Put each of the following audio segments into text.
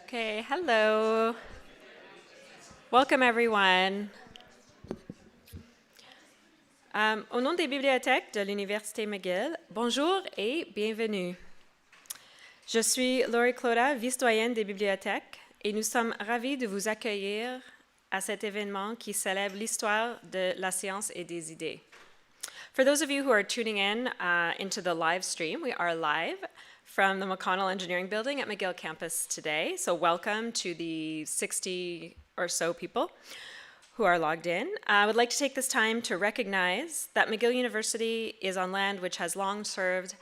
Okay, hello. Welcome everyone. Au nom des bibliothèques de l'Université McGill, bonjour et bienvenue. Je suis Laurie Cloda, vice-doyenne des bibliothèques, et nous sommes ravis de vous accueillir à cet événement qui célèbre l'histoire de la science et des idées. For those of you who are tuning in into the live stream, we are live from the McConnell Engineering Building at McGill campus today. So welcome to the 60 or so people who are logged in. I would like to take this time to recognize that McGill University is on land which has long served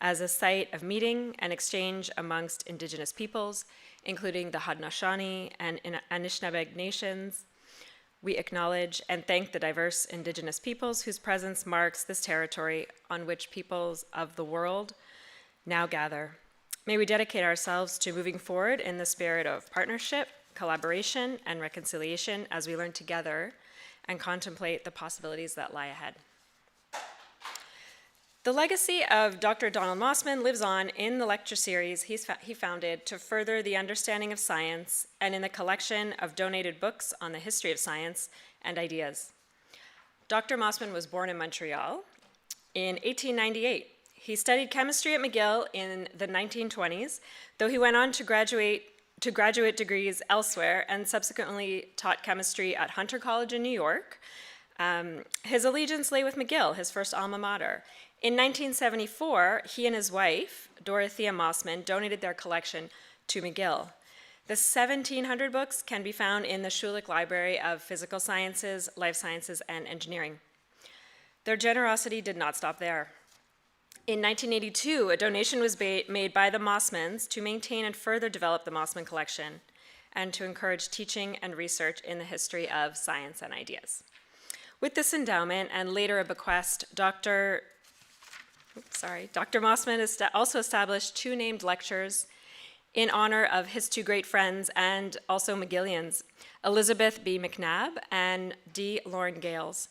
as a site of meeting and exchange amongst Indigenous peoples, including the Haudenosaunee and Anishinaabe nations. We acknowledge and thank the diverse Indigenous peoples whose presence marks this territory on which peoples of the world now gather. May we dedicate ourselves to moving forward in the spirit of partnership, collaboration, and reconciliation as we learn together and contemplate the possibilities that lie ahead. The legacy of Dr. Donald Mossman lives on in the lecture series he founded to further the understanding of science and in the collection of donated books on the history of science and ideas. Dr. Mossman was born in Montreal in 1898. He studied chemistry at McGill in the 1920s, though he went on to graduate degrees elsewhere and subsequently taught chemistry at Hunter College in New York. His allegiance lay with McGill, his first alma mater. In 1974, he and his wife, Dorothea Mossman, donated their collection to McGill. The 1,700 books can be found in the Schulich Library of Physical Sciences, Life Sciences, and Engineering. Their generosity did not stop there. In 1982, a donation was made by the Mossmans to maintain and further develop the Mossman collection and to encourage teaching and research in the history of science and ideas. With this endowment and later a bequest, Dr. Mossman also established two named lectures in honor of his two great friends and also McGillians, Elizabeth B. McNabb and D. Lauren Gales.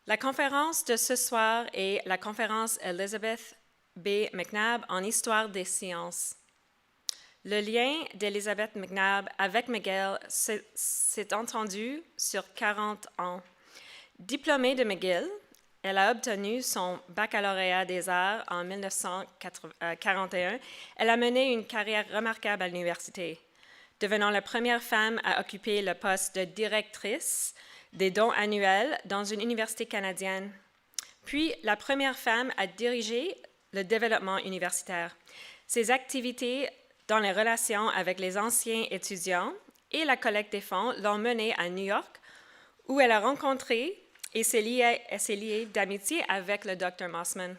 La conférence de ce soir est la conférence Elizabeth B. McNabb en histoire des sciences. Le lien d'Elizabeth McNabb avec McGill s'est entendu sur 40 ans. Diplômée de McGill, elle a obtenu son baccalauréat des arts en 1941. Elle a mené une carrière remarquable à l'université, devenant la première femme à occuper le poste de directrice des dons annuels dans une université canadienne, puis la première femme à diriger le développement universitaire. Ses activités dans les relations avec les anciens étudiants et la collecte des fonds l'ont menée à New York, où elle a rencontré et s'est liée d'amitié avec le Dr. Mossman.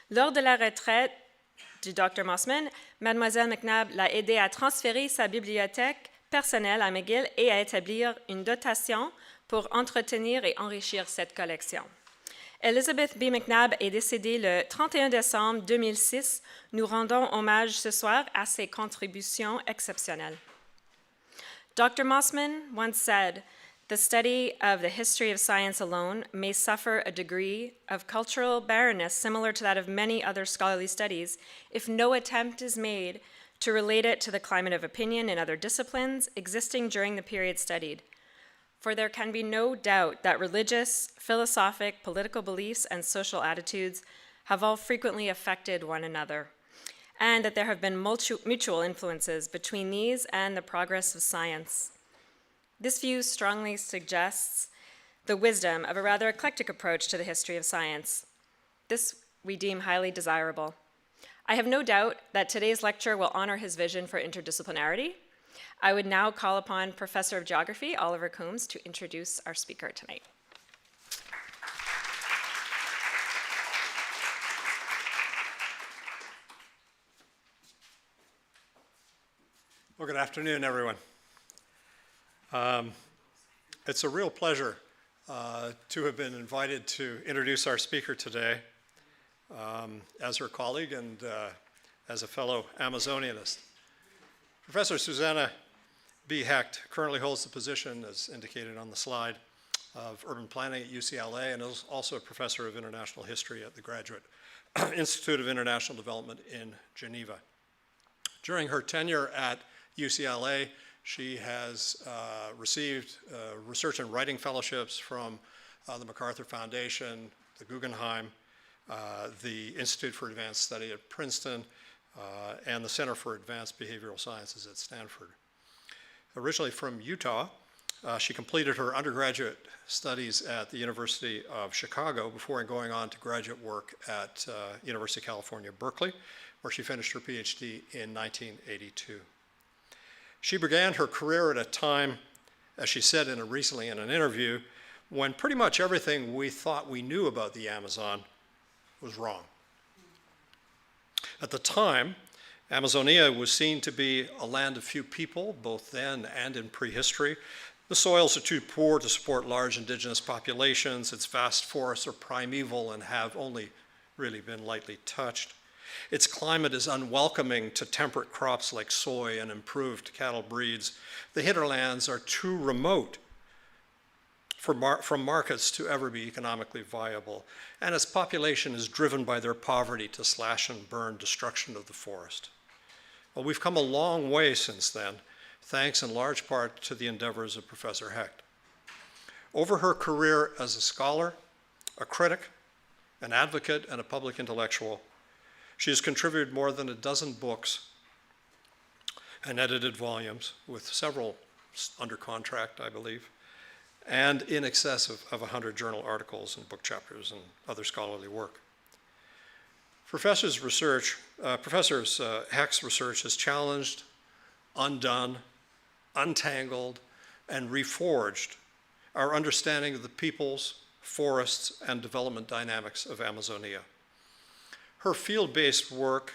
Lors de la retraite du Dr. Mossman, Mademoiselle McNabb l'a aidé à transférer sa bibliothèque personnelle à McGill et à établir une dotation pour entretenir et enrichir cette collection. Elizabeth B. McNabb est décédée le 31 décembre 2006. Nous rendons hommage ce soir à ses contributions exceptionnelles. Dr. Mossman once said, "The study of the history of science alone may suffer a degree of cultural barrenness similar to that of many other scholarly studies if no attempt is made to relate it to the climate of opinion in other disciplines existing during the period studied. For there can be no doubt that religious, philosophic, political beliefs, and social attitudes have all frequently affected one another, and that there have been mutual influences between these and the progress of science. This view strongly suggests the wisdom of a rather eclectic approach to the history of science. This we deem highly desirable. I have no doubt that today's lecture will honor his vision for interdisciplinarity. I would now call upon Professor of Geography, Oliver Coombs, to introduce our speaker tonight. Well, good afternoon, everyone. It's a real pleasure to have been invited to introduce our speaker today as her colleague and as a fellow Amazonianist. Professor Susanna B. Hecht currently holds the position, as indicated on the slide, of urban planning at UCLA and is also a professor of international history at the Graduate Institute of International Development in Geneva. During her tenure at UCLA, she has received research and writing fellowships from the MacArthur Foundation, the Guggenheim, the Institute for Advanced Study at Princeton, and the Center for Advanced Behavioral Sciences at Stanford. Originally from Utah, she completed her undergraduate studies at the University of Chicago before going on to graduate work at University of California, Berkeley, where she finished her PhD in 1982. She began her career at a time, as she said recently in an interview, when pretty much everything we thought we knew about the Amazon was wrong. At the time, Amazonia was seen to be a land of few people, both then and in prehistory. The soils are too poor to support large indigenous populations. Its vast forests are primeval and have only really been lightly touched. Its climate is unwelcoming to temperate crops like soy and improved cattle breeds. The hinterlands are too remote from markets to ever be economically viable, and its population is driven by their poverty to slash and burn destruction of the forest. Well, we've come a long way since then, thanks in large part to the endeavors of Professor Hecht. Over her career as a scholar, a critic, an advocate, and a public intellectual, she has contributed more than a dozen books and edited volumes, with several under contract, I believe, and in excess of 100 journal articles and book chapters and other scholarly work. Professor Hecht's research has challenged, undone, untangled, and reforged our understanding of the peoples, forests, and development dynamics of Amazonia. Her field-based work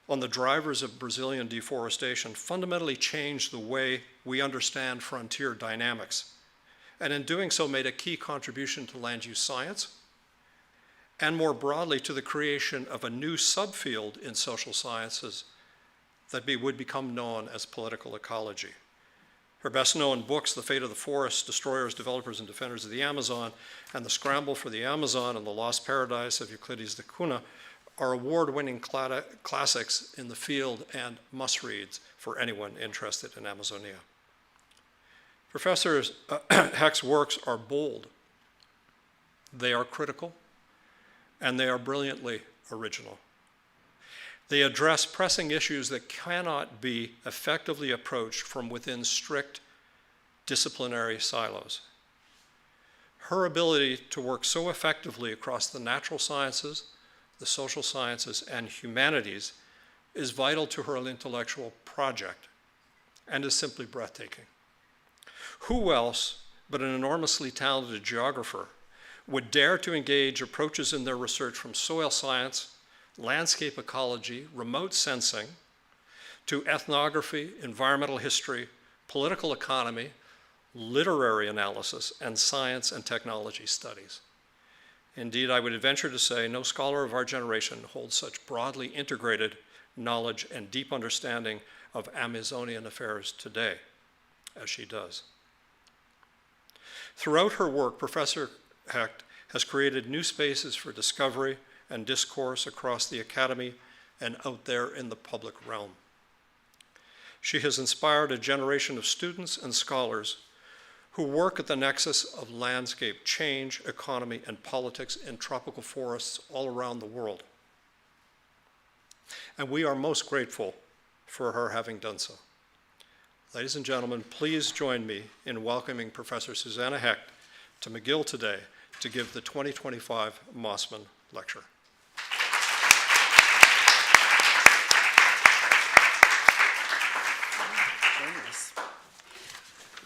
on the drivers of Brazilian deforestation fundamentally changed the way we understand frontier dynamics, and in doing so made a key contribution to land use science, and more broadly to the creation of a new subfield in social sciences that would become known as political ecology. Her best-known books, The Fate of the Forest, Destroyers, Developers, and Defenders of the Amazon, and The Scramble for the Amazon and The Lost Paradise of Euclides da Cunha, are award-winning classics in the field and must-reads for anyone interested in Amazonia. Professor Hecht's works are bold, they are critical, and they are brilliantly original. They address pressing issues that cannot be effectively approached from within strict disciplinary silos. Her ability to work so effectively across the natural sciences, the social sciences, and humanities is vital to her intellectual project and is simply breathtaking. Who else but an enormously talented geographer would dare to engage approaches in their research from soil science, landscape ecology, remote sensing, to ethnography, environmental history, political economy, literary analysis, and science and technology studies? Indeed, I would venture to say no scholar of our generation holds such broadly integrated knowledge and deep understanding of Amazonian affairs today as she does. Throughout her work, Professor Hecht has created new spaces for discovery and discourse across the academy and out there in the public realm. She has inspired a generation of students and scholars who work at the nexus of landscape change, economy, and politics in tropical forests all around the world. And we are most grateful for her having done so. Ladies and gentlemen, please join me in welcoming Professor Susanna Hecht to McGill today to give the 2025 Mossman Lecture.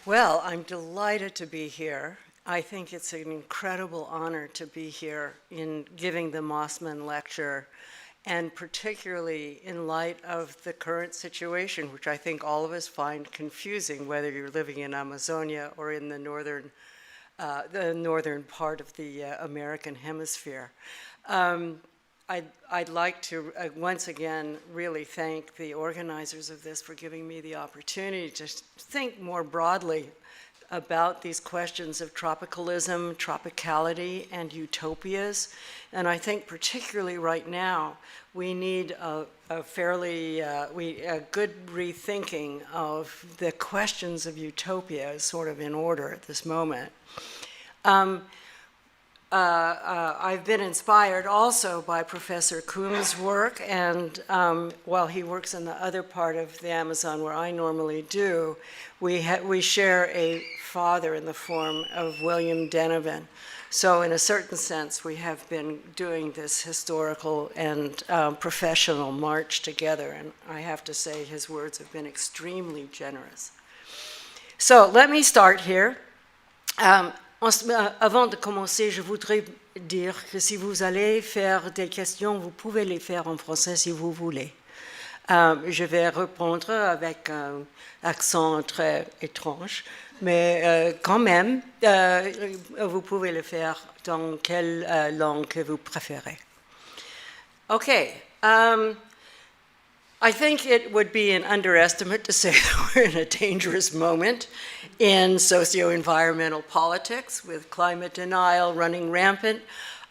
Well, I'm delighted to be here. I think it's an incredible honor to be here in giving the Mossman Lecture, and particularly in light of the current situation, which I think all of us find confusing, whether you're living in Amazonia or in the northern part of the American hemisphere. I'd like to once again really thank the organizers of this for giving me the opportunity to think more broadly about these questions of tropicalism, tropicality, and utopias. And I think particularly right now, we need a good rethinking of the questions of utopia as sort of in order at this moment. I've been inspired also by Professor Kuhn's work, and while he works in the other part of the Amazon where I normally do, we share a father in the form of William Denevan. So in a certain sense, we have been doing this historical and professional march together, and I have to say his words have been extremely generous. So let me start here. Avant de commencer, je voudrais dire que si vous allez faire des questions, vous pouvez les faire en français si vous voulez. Je vais répondre avec un accent très étrange, mais quand même, vous pouvez le faire dans quelle langue que vous préférez. Okay. I think it would be an underestimate to say that we're in a dangerous moment in socio-environmental politics with climate denial running rampant.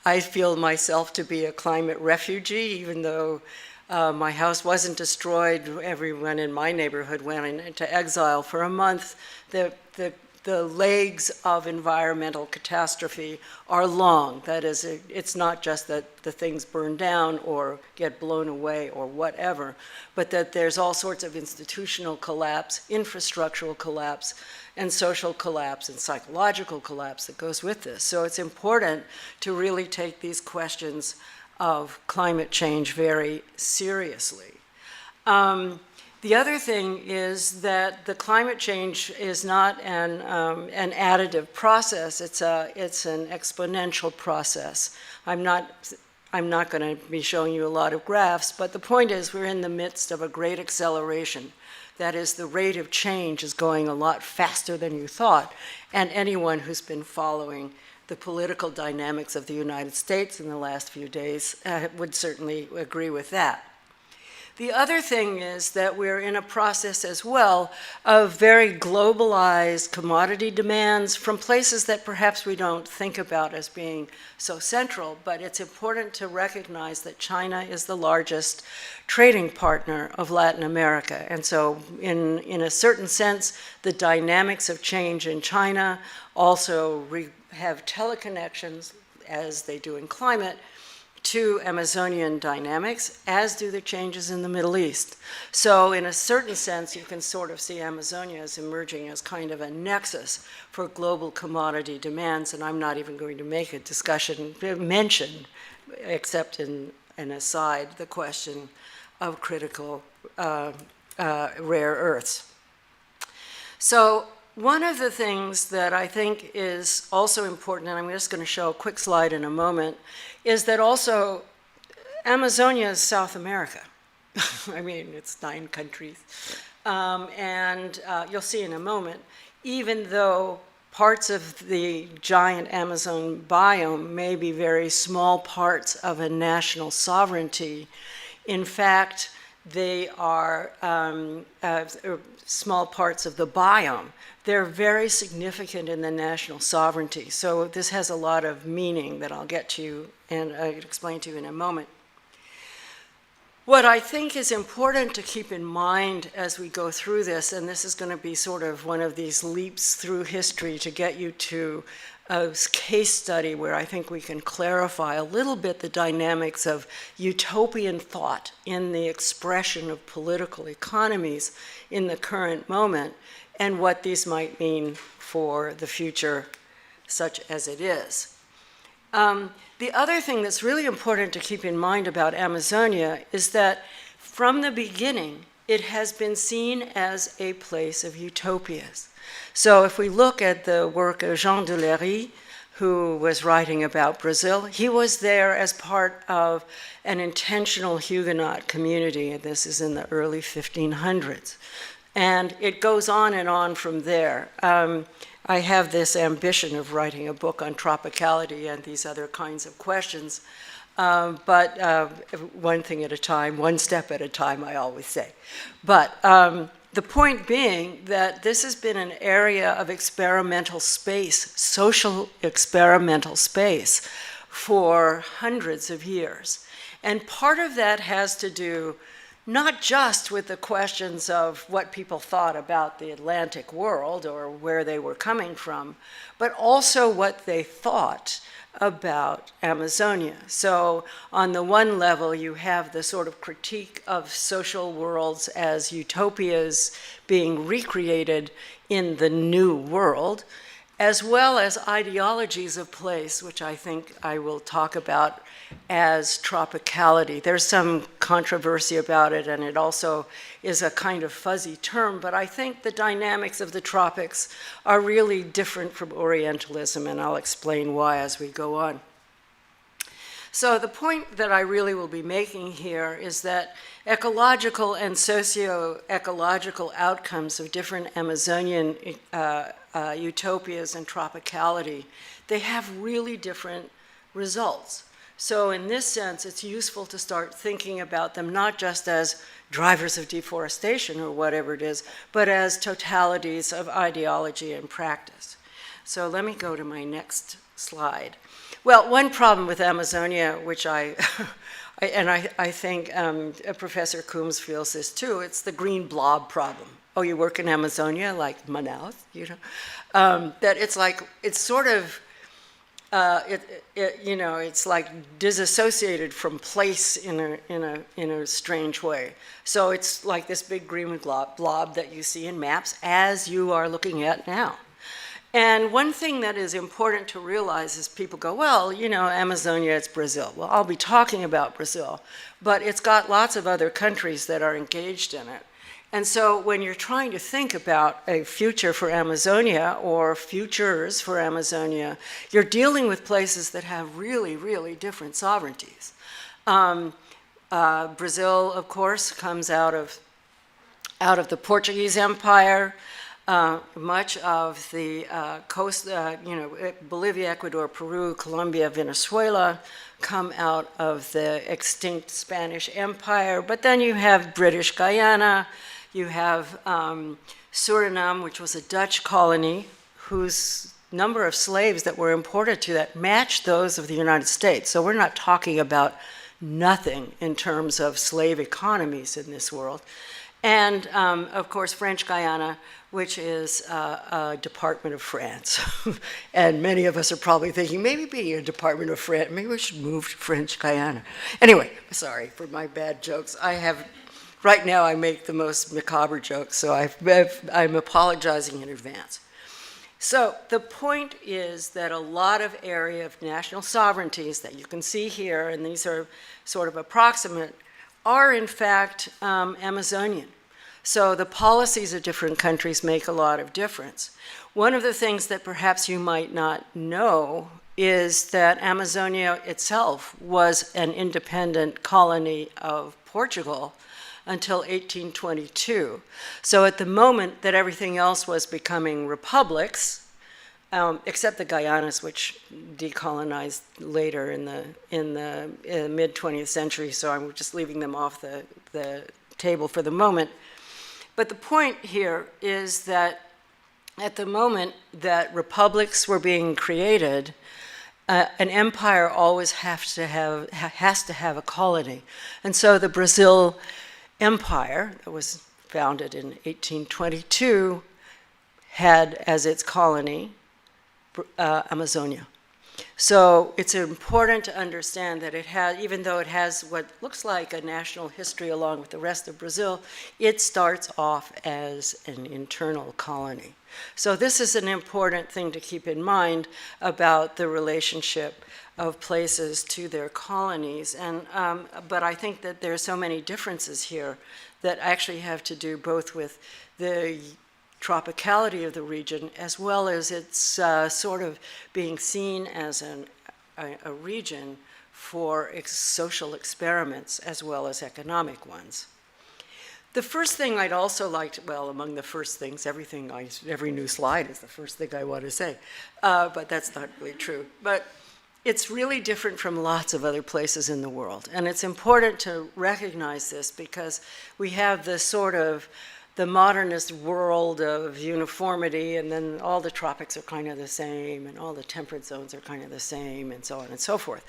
I feel myself to be a climate refugee, even though my house wasn't destroyed. Everyone in my neighborhood went into exile for a month. The legs of environmental catastrophe are long. That is, it's not just that the things burn down or get blown away or whatever, but that there's all sorts of institutional collapse, infrastructural collapse, and social collapse and psychological collapse that goes with this. So it's important to really take these questions of climate change very seriously. The other thing is that the climate change is not an additive process. It's an exponential process. I'm not going to be showing you a lot of graphs, but the point is we're in the midst of a great acceleration. That is, the rate of change is going a lot faster than you thought, and anyone who's been following the political dynamics of the United States in the last few days would certainly agree with that. The other thing is that we're in a process as well of very globalized commodity demands from places that perhaps we don't think about as being so central, but it's important to recognize that China is the largest trading partner of Latin America. And so in a certain sense, the dynamics of change in China also have teleconnections, as they do in climate, to Amazonian dynamics, as do the changes in the Middle East. So in a certain sense, you can sort of see Amazonia as emerging as kind of a nexus for global commodity demands, and I'm not even going to make a mention, except in an aside, the question of critical rare earths. So one of the things that I think is also important, and I'm just going to show a quick slide in a moment, is that also Amazonia is South America. I mean, it's 9 countries. And you'll see in a moment, even though parts of the giant Amazon biome may be very small parts of a national sovereignty, in fact, they are small parts of the biome. They're very significant in the national sovereignty. So this has a lot of meaning that I'll get to and explain to you in a moment. What I think is important to keep in mind as we go through this, and this is going to be sort of one of these leaps through history to get you to a case study where I think we can clarify a little bit the dynamics of utopian thought in the expression of political economies in the current moment, and what these might mean for the future such as it is. The other thing that's really important to keep in mind about Amazonia is that from the beginning, it has been seen as a place of utopias. So if we look at the work of Jean de Lery, who was writing about Brazil, he was there as part of an intentional Huguenot community, and this is in the early 1500s. And it goes on and on from there. I have this ambition of writing a book on tropicality and these other kinds of questions, but one thing at a time, one step at a time, I always say. But The point being that this has been an area of experimental space, social experimental space, for hundreds of years. And part of that has to do not just with the questions of what people thought about the Atlantic world or where they were coming from, but also what they thought about Amazonia. So on the one level, you have the sort of critique of social worlds as utopias being recreated in the new world, as well as ideologies of place, which I think I will talk about as tropicality. There's some controversy about it, and it also is a kind of fuzzy term, but I think the dynamics of the tropics are really different from Orientalism, and I'll explain why as we go on. So the point that I really will be making here is that ecological and socio-ecological outcomes of different Amazonian utopias and tropicality, they have really different results. So in this sense, it's useful to start thinking about them not just as drivers of deforestation or whatever it is, but as totalities of ideology and practice. So let me go to my next slide. Well, one problem with Amazonia, which I think Professor Coombs feels this too, it's the green blob problem. Oh, you work in Amazonia, like Manaus, you know? That it's like, it's sort of, you know, it's like disassociated from place in a strange way. So it's like this big green blob that you see in maps as you are looking at now. And one thing that is important to realize is people go, well, you know, Amazonia, it's Brazil. Well, I'll be talking about Brazil, but it's got lots of other countries that are engaged in it. And so when you're trying to think about a future for Amazonia or futures for Amazonia, you're dealing with places that have really, really different sovereignties. Brazil, of course, comes out of the Portuguese Empire. Much of the coast, you know, Bolivia, Ecuador, Peru, Colombia, Venezuela come out of the extinct Spanish Empire. But then you have British Guyana, you have Suriname, which was a Dutch colony, whose number of slaves that were imported to that matched those of the United States. So we're not talking about nothing in terms of slave economies in this world. And of course, French Guyana, which is a department of France. And many of us are probably thinking, maybe being a department of France, maybe we should move to French Guyana. Anyway, sorry for my bad jokes. Right now I make the most macabre jokes, so I'm apologizing in advance. So the point is that a lot of area of national sovereignties that you can see here, and these are sort of approximate, are in fact Amazonian. So the policies of different countries make a lot of difference. One of the things that perhaps you might not know is that Amazonia itself was an independent colony of Portugal until 1822. So at the moment that everything else was becoming republics, except the Guyanas, which decolonized later in the mid-20th century, so I'm just leaving them off the table for the moment. But the point here is that at the moment that republics were being created, an empire always has to have a colony. And so the Brazil Empire, that was founded in 1822, had as its colony Amazonia. So it's important to understand that it has, even though it has what looks like a national history along with the rest of Brazil, it starts off as an internal colony. So this is an important thing to keep in mind about the relationship of places to their colonies. And, but I think that there are so many differences here that actually have to do both with the tropicality of the region, as well as its sort of being seen as a region for social experiments as well as economic ones. The first thing I'd also like to, well, among the first things, every new slide is the first thing I want to say, but that's not really true. But it's really different from lots of other places in the world. And it's important to recognize this because we have this sort of the modernist world of uniformity, and then all the tropics are kind of the same, and all the temperate zones are kind of the same, and so on and so forth.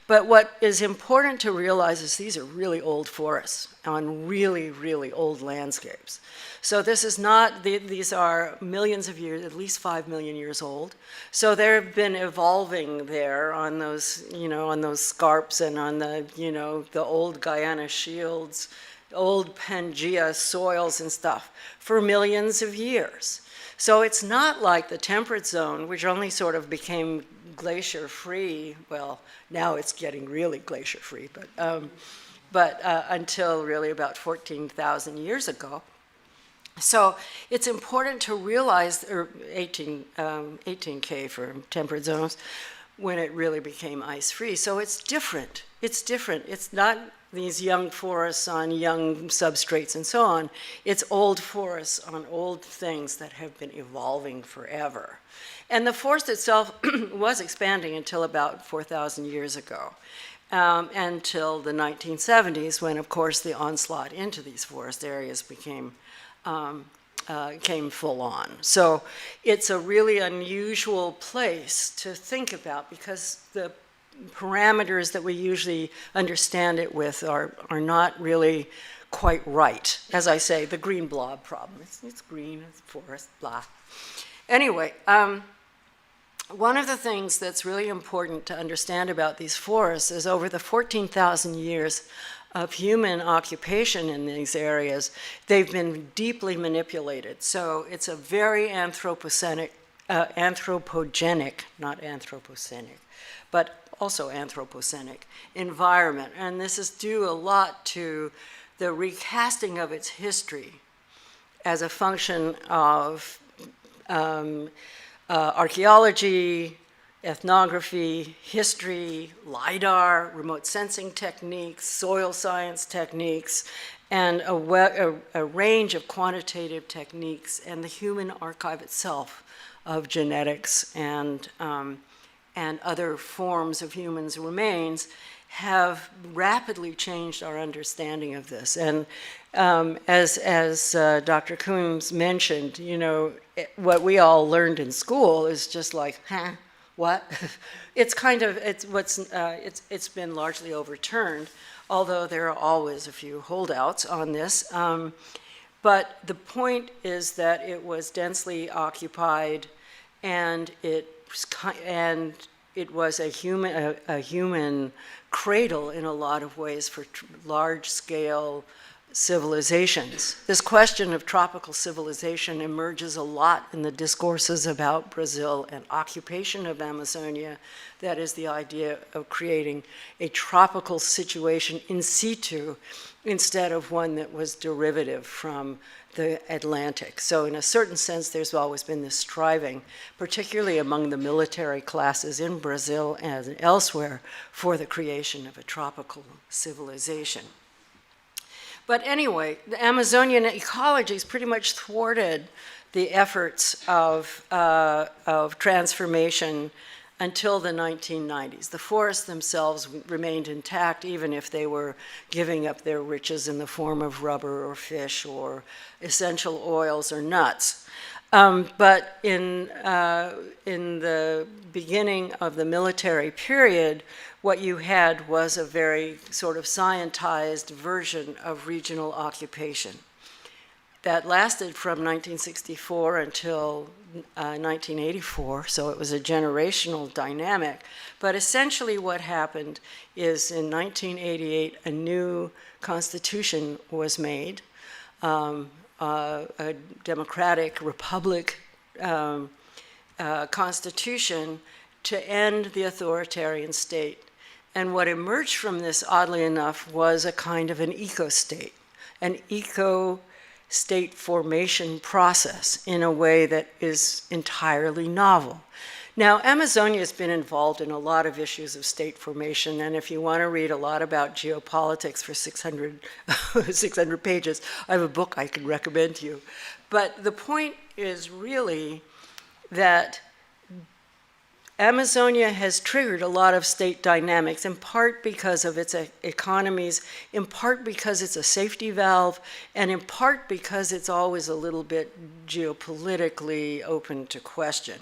But what is important to realize is these are really old forests on really, really old landscapes. So this is not, these are millions of years, at least 5 million years old. So they've been evolving there on those, on those scarps and on the, the old Guyana shields, old Pangea soils and stuff for millions of years. So it's not like the temperate zone, which only sort of became glacier-free. Well, now it's getting really glacier-free, but until really about 14,000 years ago. So it's important to realize, or 18K for temperate zones, when it really became ice-free. So it's different. It's different. It's not these young forests on young substrates and so on. It's old forests on old things that have been evolving forever. And the forest itself was expanding until about 4,000 years ago, until the 1970s, when, of course, the onslaught into these forest areas came full on. So it's a really unusual place to think about, because the parameters that we usually understand it with are not really quite right. As I say, the green blob problem. It's green, it's forest, blah. Anyway, one of the things that's really important to understand about these forests is over the 14,000 years of human occupation in these areas, they've been deeply manipulated. So it's a very anthropogenic, not anthropocenic, but also anthropocenic environment. And this is due a lot to the recasting of its history as a function of archaeology, ethnography, history, LIDAR, remote sensing techniques, soil science techniques, and a range of quantitative techniques, and the human archive itself of genetics and other forms of humans' remains have rapidly changed our understanding of this. And as Dr. Coombs mentioned, what we all learned in school is just like, huh, what? It's been largely overturned, although there are always a few holdouts on this. But the point is that it was densely occupied, and it was a human cradle in a lot of ways for large-scale civilizations. This question of tropical civilization emerges a lot in the discourses about Brazil and occupation of Amazonia. That is the idea of creating a tropical situation in situ instead of one that was derivative from the Atlantic. So in a certain sense, there's always been this striving, particularly among the military classes in Brazil and elsewhere, for the creation of a tropical civilization. But anyway, the Amazonian ecologies pretty much thwarted the efforts of transformation until the 1990s. The forests themselves remained intact, even if they were giving up their riches in the form of rubber or fish or essential oils or nuts. But in the beginning of the military period, what you had was a very sort of scientized version of regional occupation that lasted from 1964 until 1984, so it was a generational dynamic. But essentially what happened is in 1988, a new constitution was made, a democratic republic constitution to end the authoritarian state. And what emerged from this, oddly enough, was a kind of an eco-state, an eco-state formation process in a way that is entirely novel. Now, Amazonia has been involved in a lot of issues of state formation, and if you want to read a lot about geopolitics for 600 pages, I have a book I can recommend to you. But the point is really that Amazonia has triggered a lot of state dynamics, in part because of its economies, in part because it's a safety valve, and in part because it's always a little bit geopolitically open to question.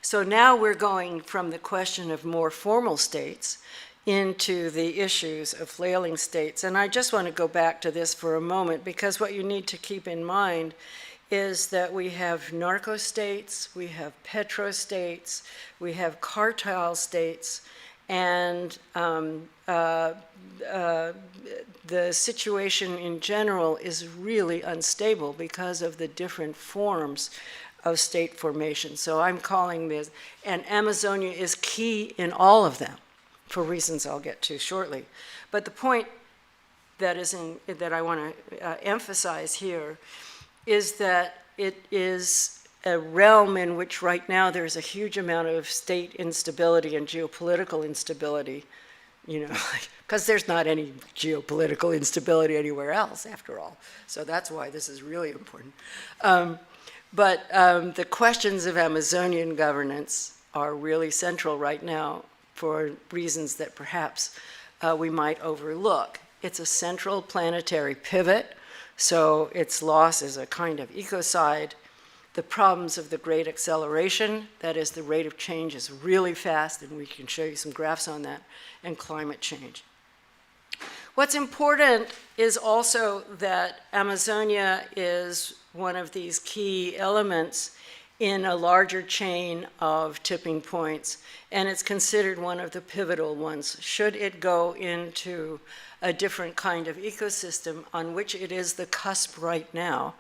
So now we're going from the question of more formal states into the issues of flailing states. And I just want to go back to this for a moment, because what you need to keep in mind is that we have narco-states, we have petro-states, we have cartel states, and the situation in general is really unstable because of the different forms of state formation. So I'm calling this, and Amazonia is key in all of them, for reasons I'll get to shortly. But the point that I want to emphasize here is that it is a realm in which right now there's a huge amount of state instability and geopolitical instability, you know, because there's not any geopolitical instability anywhere else, after all. So that's why this is really important. But the questions of Amazonian governance are really central right now for reasons that perhaps we might overlook. It's a central planetary pivot, so its loss is a kind of ecocide. The problems of the great acceleration, that is, the rate of change is really fast, and we can show you some graphs on that, and climate change. What's important is also that Amazonia is one of these key elements in a larger chain of tipping points, and it's considered one of the pivotal ones. Should it go into a different kind of ecosystem on which it is the cusp right now?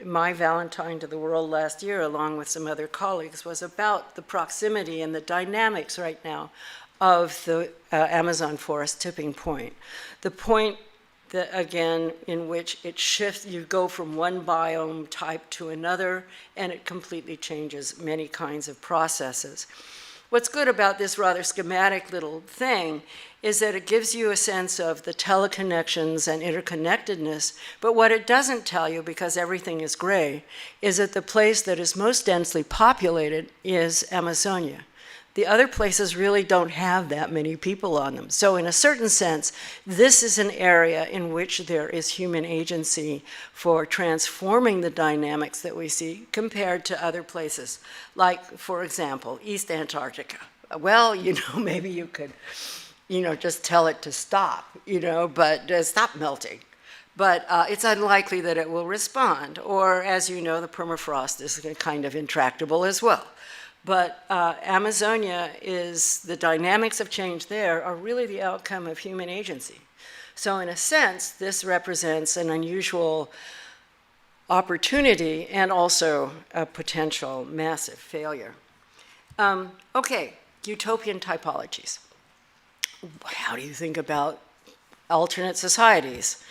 My Valentine to the World last year, along with some other colleagues, was about the proximity and the dynamics right now of the Amazon forest tipping point. The point that, again, in which it shifts, you go from one biome type to another, and it completely changes many kinds of processes. What's good about this rather schematic little thing is that it gives you a sense of the teleconnections and interconnectedness, but what it doesn't tell you, because everything is gray, is that the place that is most densely populated is Amazonia. The other places really don't have that many people on them. So in a certain sense, this is an area in which there is human agency for transforming the dynamics that we see compared to other places. Like, for example, East Antarctica. Well, you know, maybe you could, you know, just tell it to stop, you know, but stop melting. But it's unlikely that it will respond. Or, as you know, the permafrost is kind of intractable as well. But Amazonia is, the dynamics of change there are really the outcome of human agency. So in a sense, this represents an unusual opportunity and also a potential massive failure. Okay, utopian typologies. How do you think about alternate societies?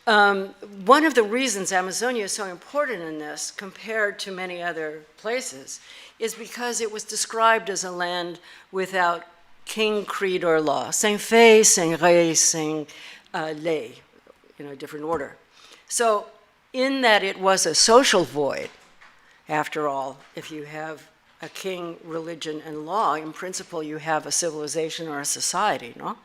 One of the reasons Amazonia is so important in this, compared to many other places, is because it was described as a land without king, creed, or law. Sans fait, sans ré, sans lay, in a different order. So in that it was a social void, after all, if you have a king, religion, and law, in principle you have a civilization or a society, no?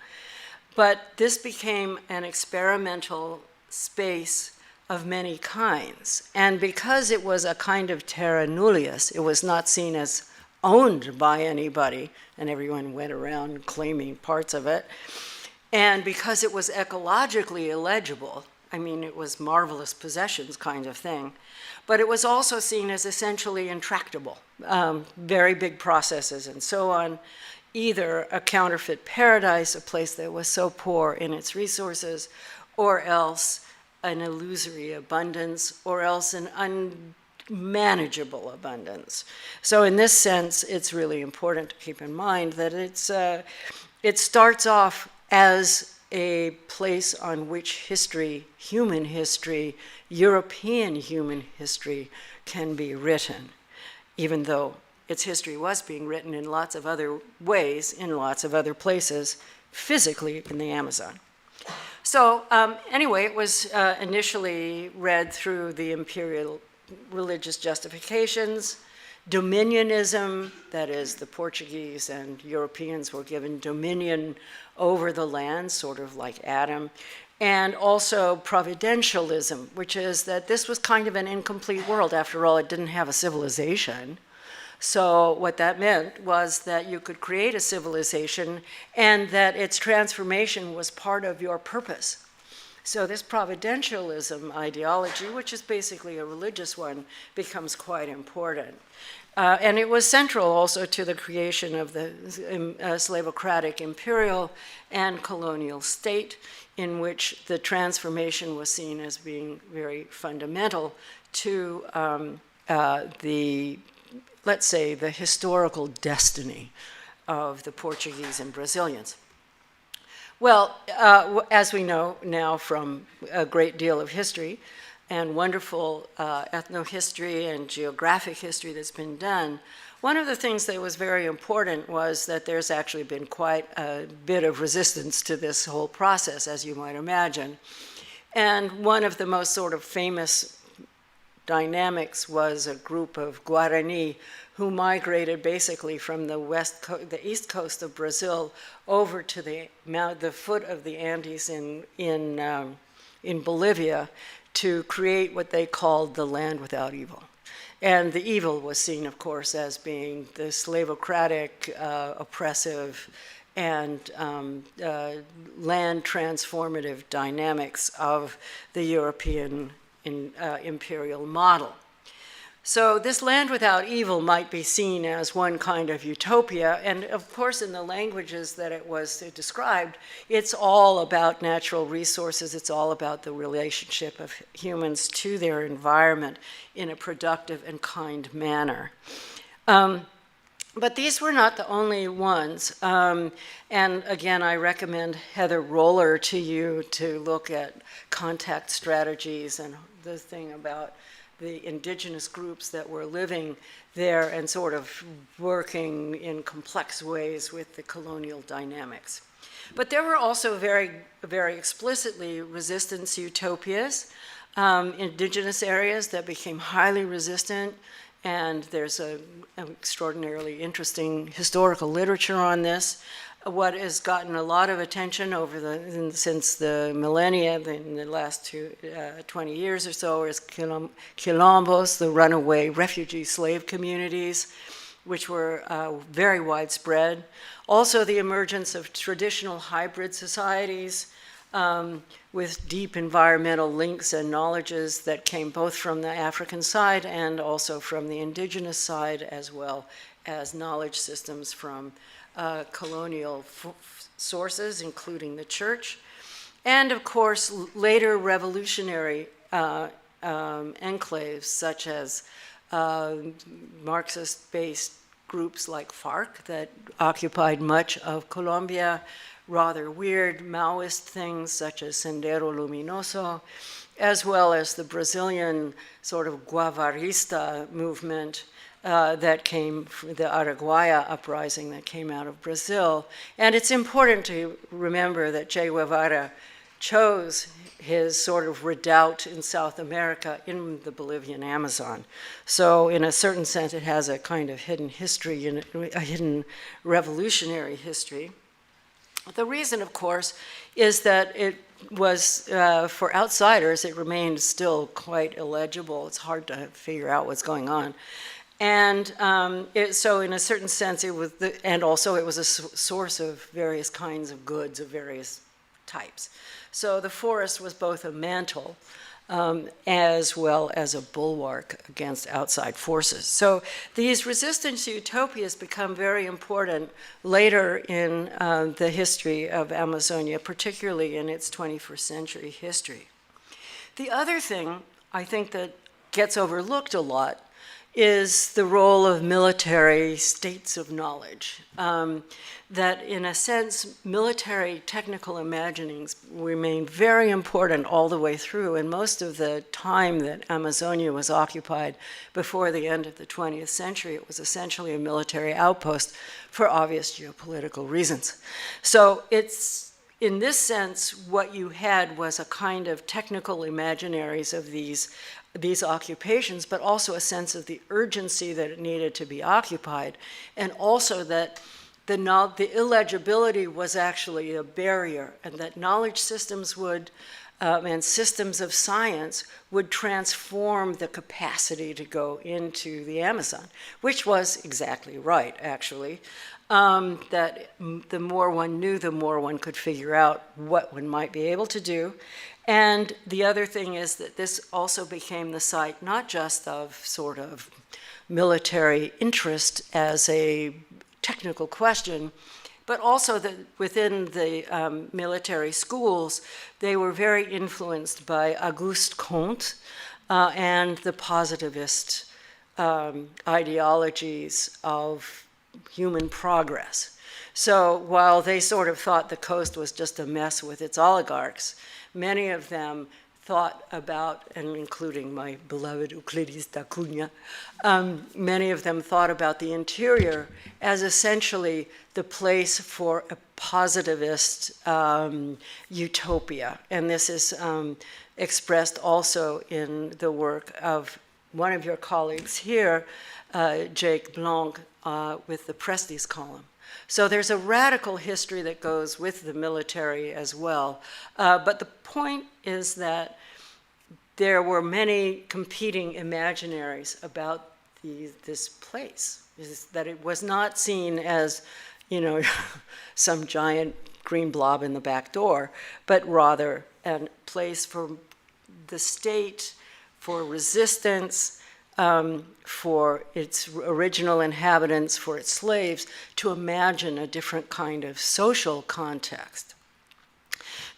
But this became an experimental space of many kinds. And because it was a kind of terra nullius, it was not seen as owned by anybody, and everyone went around claiming parts of it. And because it was ecologically illegible, I mean, it was marvelous possessions kind of thing, but it was also seen as essentially intractable, very big processes and so on, either a counterfeit paradise, a place that was so poor in its resources, or else an illusory abundance, or else an unmanageable abundance. So in this sense, it's really important to keep in mind that it starts off as a place on which history, human history, European human history can be written, even though its history was being written in lots of other ways, in lots of other places, physically in the Amazon. So anyway, it was initially read through the imperial religious justifications. dominionism, that is, the Portuguese and Europeans were given dominion over the land, sort of like Adam, and also providentialism, which is that this was kind of an incomplete world. After all, it didn't have a civilization. So what that meant was that you could create a civilization and that its transformation was part of your purpose. So this providentialism ideology, which is basically a religious one, becomes quite important. And it was central also to the creation of the slavocratic imperial and colonial state, in which the transformation was seen as being very fundamental to let's say, the historical destiny of the Portuguese and Brazilians. Well, as we know now from a great deal of history and wonderful ethnohistory and geographic history that's been done, one of the things that was very important was that there's actually been quite a bit of resistance to this whole process, as you might imagine. And one of the most sort of famous dynamics was a group of Guarani who migrated basically from the east coast of Brazil over to the foot of the Andes in Bolivia to create what they called the land without evil. And the evil was seen, of course, as being the slavocratic, oppressive, and land transformative dynamics of the European imperial model. So this land without evil might be seen as one kind of utopia, and of course in the languages that it was described, it's all about natural resources, it's all about the relationship of humans to their environment in a productive and kind manner. But these were not the only ones. And again, I recommend Heather Roller to you to look at contact strategies and the thing about the indigenous groups that were living there and sort of working in complex ways with the colonial dynamics. But there were also very, very explicitly resistance utopias, indigenous areas that became highly resistant, and there's an extraordinarily interesting historical literature on this. What has gotten a lot of attention since the millennia, in the last 20 years or so, is quilombos, the runaway refugee slave communities, which were very widespread. Also the emergence of traditional hybrid societies with deep environmental links and knowledges that came both from the African side and also from the indigenous side, as well as knowledge systems from colonial sources, including the church, and of course later revolutionary enclaves such as Marxist-based groups like FARC that occupied much of Colombia, rather weird Maoist things such as Sendero Luminoso, as well as the Brazilian sort of Guavarista movement that came from the Araguaia uprising that came out of Brazil. And it's important to remember that Che Guevara chose his sort of redoubt in South America in the Bolivian Amazon. So in a certain sense, it has a kind of hidden history, a hidden revolutionary history. The reason, of course, is that it was, for outsiders, it remained still quite illegible. It's hard to figure out what's going on. And so in a certain sense, and also it was a source of various kinds of goods of various types. So the forest was both a mantle as well as a bulwark against outside forces. So these resistance utopias become very important later in the history of Amazonia, particularly in its 21st century history. The other thing I think that gets overlooked a lot is the role of military states of knowledge. That in a sense, military technical imaginings remain very important all the way through, and most of the time that Amazonia was occupied before the end of the 20th century, it was essentially a military outpost for obvious geopolitical reasons. So it's, in this sense, what you had was a kind of technical imaginaries of these these occupations, but also a sense of the urgency that it needed to be occupied, and also that the illegibility was actually a barrier, and that knowledge systems would, and systems of science would transform the capacity to go into the Amazon, which was exactly right, actually. That the more one knew, the more one could figure out what one might be able to do. And the other thing is that this also became the site not just of sort of military interest as a technical question, but also that within the military schools, they were very influenced by Auguste Comte and the positivist ideologies of human progress. So while they sort of thought the coast was just a mess with its oligarchs, many of them thought about, and including my beloved Euclides da Cunha, many of them thought about the interior as essentially the place for a positivist utopia. And this is expressed also in the work of one of your colleagues here, Jake Blanc, with the Prestes column. So there's a radical history that goes with the military as well. But the point is that there were many competing imaginaries about this place, is that it was not seen as, you know, some giant green blob in the back door, but rather a place for the state, for resistance, for its original inhabitants, for its slaves, to imagine a different kind of social context.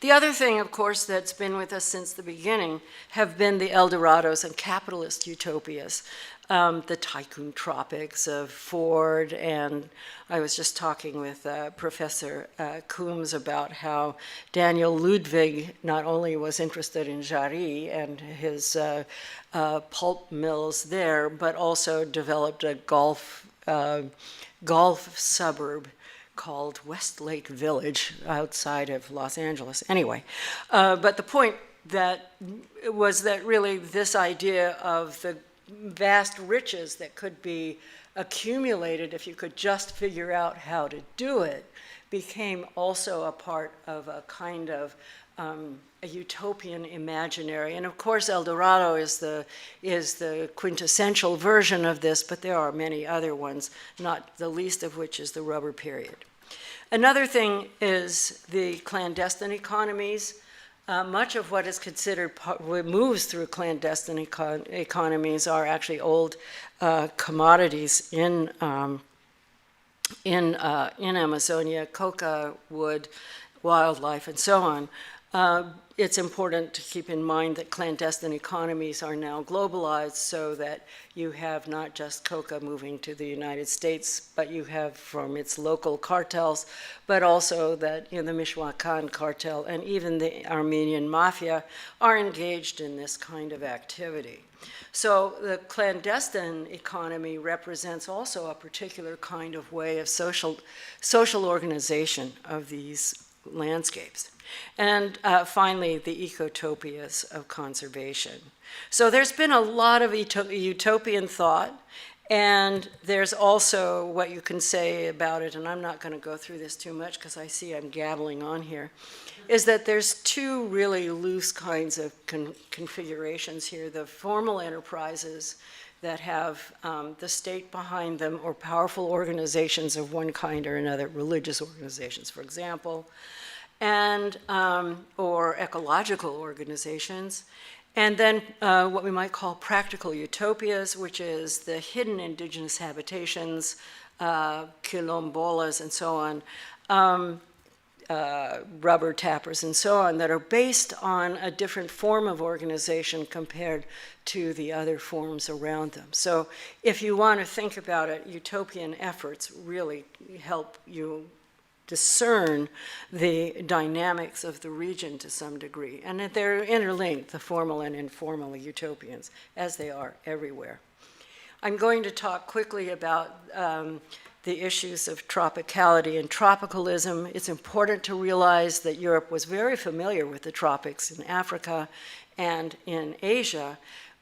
The other thing, of course, that's been with us since the beginning have been the Eldorados and capitalist utopias, the tycoon tropics of Ford, and I was just talking with Professor Coombs about how Daniel Ludwig not only was interested in Jarry and his pulp mills there, but also developed a Gulf suburb called Westlake Village outside of Los Angeles. Anyway, but the point that was that really this idea of the vast riches that could be accumulated if you could just figure out how to do it became also a part of a kind of a utopian imaginary. And of course, El Dorado is the quintessential version of this, but there are many other ones, not the least of which is the rubber period. Another thing is the clandestine economies. Much of what is considered what moves through clandestine economies are actually old commodities in Amazonia: coca, wood, wildlife, and so on. It's important to keep in mind that clandestine economies are now globalized, so that you have not just coca moving to the United States, but you have from its local cartels, but also that, you know, the Michoacan cartel and even the Armenian mafia are engaged in this kind of activity. So the clandestine economy represents also a particular kind of way of social organization of these landscapes. And finally, the ecotopias of conservation. So there's been a lot of utopian thought, and there's also what you can say about it, and I'm not going to go through this too much because I see I'm gabbling on here, is that there's two really loose kinds of configurations here: the formal enterprises that have the state behind them, or powerful organizations of one kind or another, religious organizations, for example, and or ecological organizations, and then what we might call practical utopias, which is the hidden indigenous habitations, quilombolas and so on, rubber tappers and so on, that are based on a different form of organization compared to the other forms around them. So if you want to think about it, utopian efforts really help you discern the dynamics of the region to some degree. And that they're interlinked, the formal and informal utopians, as they are everywhere. I'm going to talk quickly about the issues of tropicality and tropicalism. It's important to realize that Europe was very familiar with the tropics in Africa and in Asia,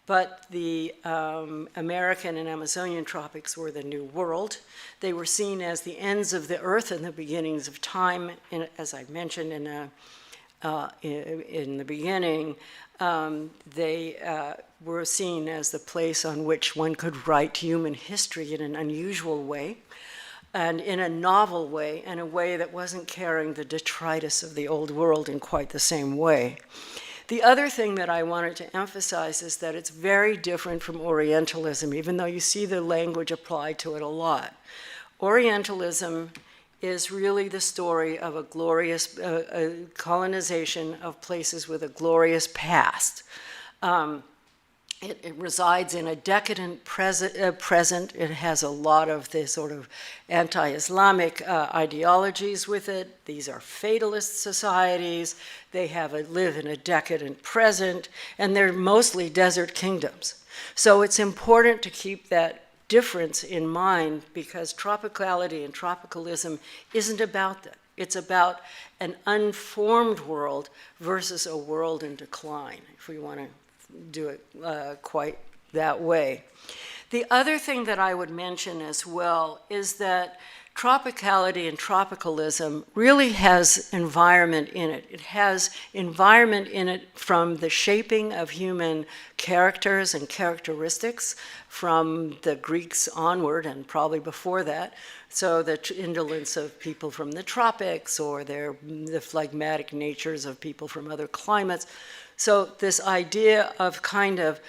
but the American and Amazonian tropics were the New World. They were seen as the ends of the earth and the beginnings of time, as I mentioned in the beginning. They were seen as the place on which one could write human history in an unusual way, and in a novel way, in a way that wasn't carrying the detritus of the old world in quite the same way. The other thing that I wanted to emphasize is that it's very different from Orientalism, even though you see the language applied to it a lot. Orientalism is really the story of a glorious colonization of places with a glorious past. It resides in a decadent present. It has a lot of the sort of anti-Islamic ideologies with it. These are fatalist societies. They live in a decadent present, and they're mostly desert kingdoms. So it's important to keep that difference in mind, because tropicality and tropicalism isn't about that. It's about an unformed world versus a world in decline, if we want to do it quite that way. The other thing that I would mention as well is that tropicality and tropicalism really has environment in it. It has environment in it from the shaping of human characters and characteristics from the Greeks onward, and probably before that. So the indolence of people from the tropics, or the phlegmatic natures of people from other climates. So this idea of kind of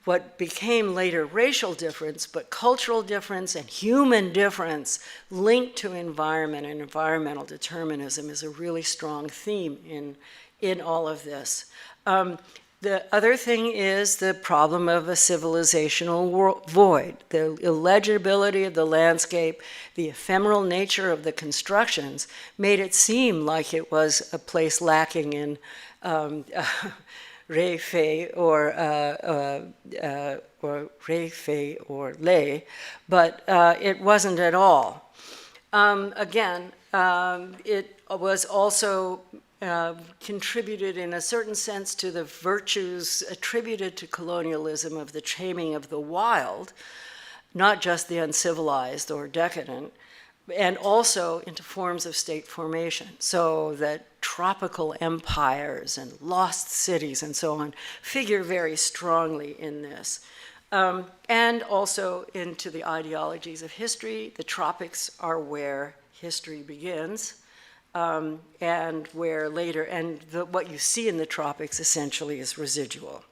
what became later racial difference, but cultural difference and human difference linked to environment and environmental determinism is a really strong theme in all of this. The other thing is the problem of a civilizational void. The illegibility of the landscape, the ephemeral nature of the constructions made it seem like it was a place lacking in Re-Fe or Re-Fe or Lei, but it wasn't at all. Again, it was also contributed in a certain sense to the virtues attributed to colonialism of the taming of the wild, not just the uncivilized or decadent, and also into forms of state formation, so that tropical empires and lost cities and so on figure very strongly in this. And also into the ideologies of history. The tropics are where history begins, and where later, what you see in the tropics essentially is residual.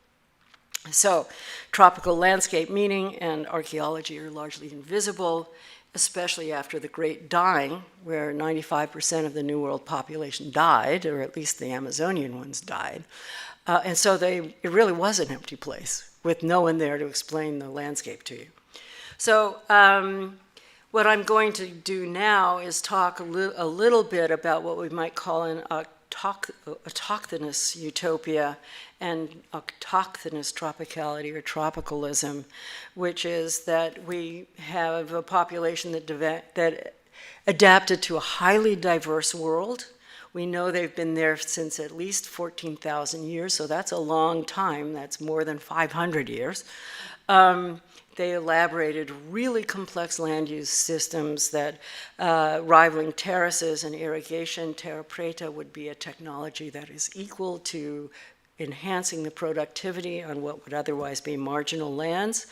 So tropical landscape meaning and archaeology are largely invisible, especially after the Great Dying, where 95% of the New World population died, or at least the Amazonian ones died. And so it really was an empty place with no one there to explain the landscape to you. So what I'm going to do now is talk a little bit about what we might call an autochthonous utopia and autochthonous tropicality or tropicalism, which is that we have a population that adapted to a highly diverse world. We know they've been there since at least 14,000 years, so that's a long time. That's more than 500 years. They elaborated really complex land use systems that rivaling terraces and irrigation. Terra preta would be a technology that is equal to enhancing the productivity on what would otherwise be marginal lands.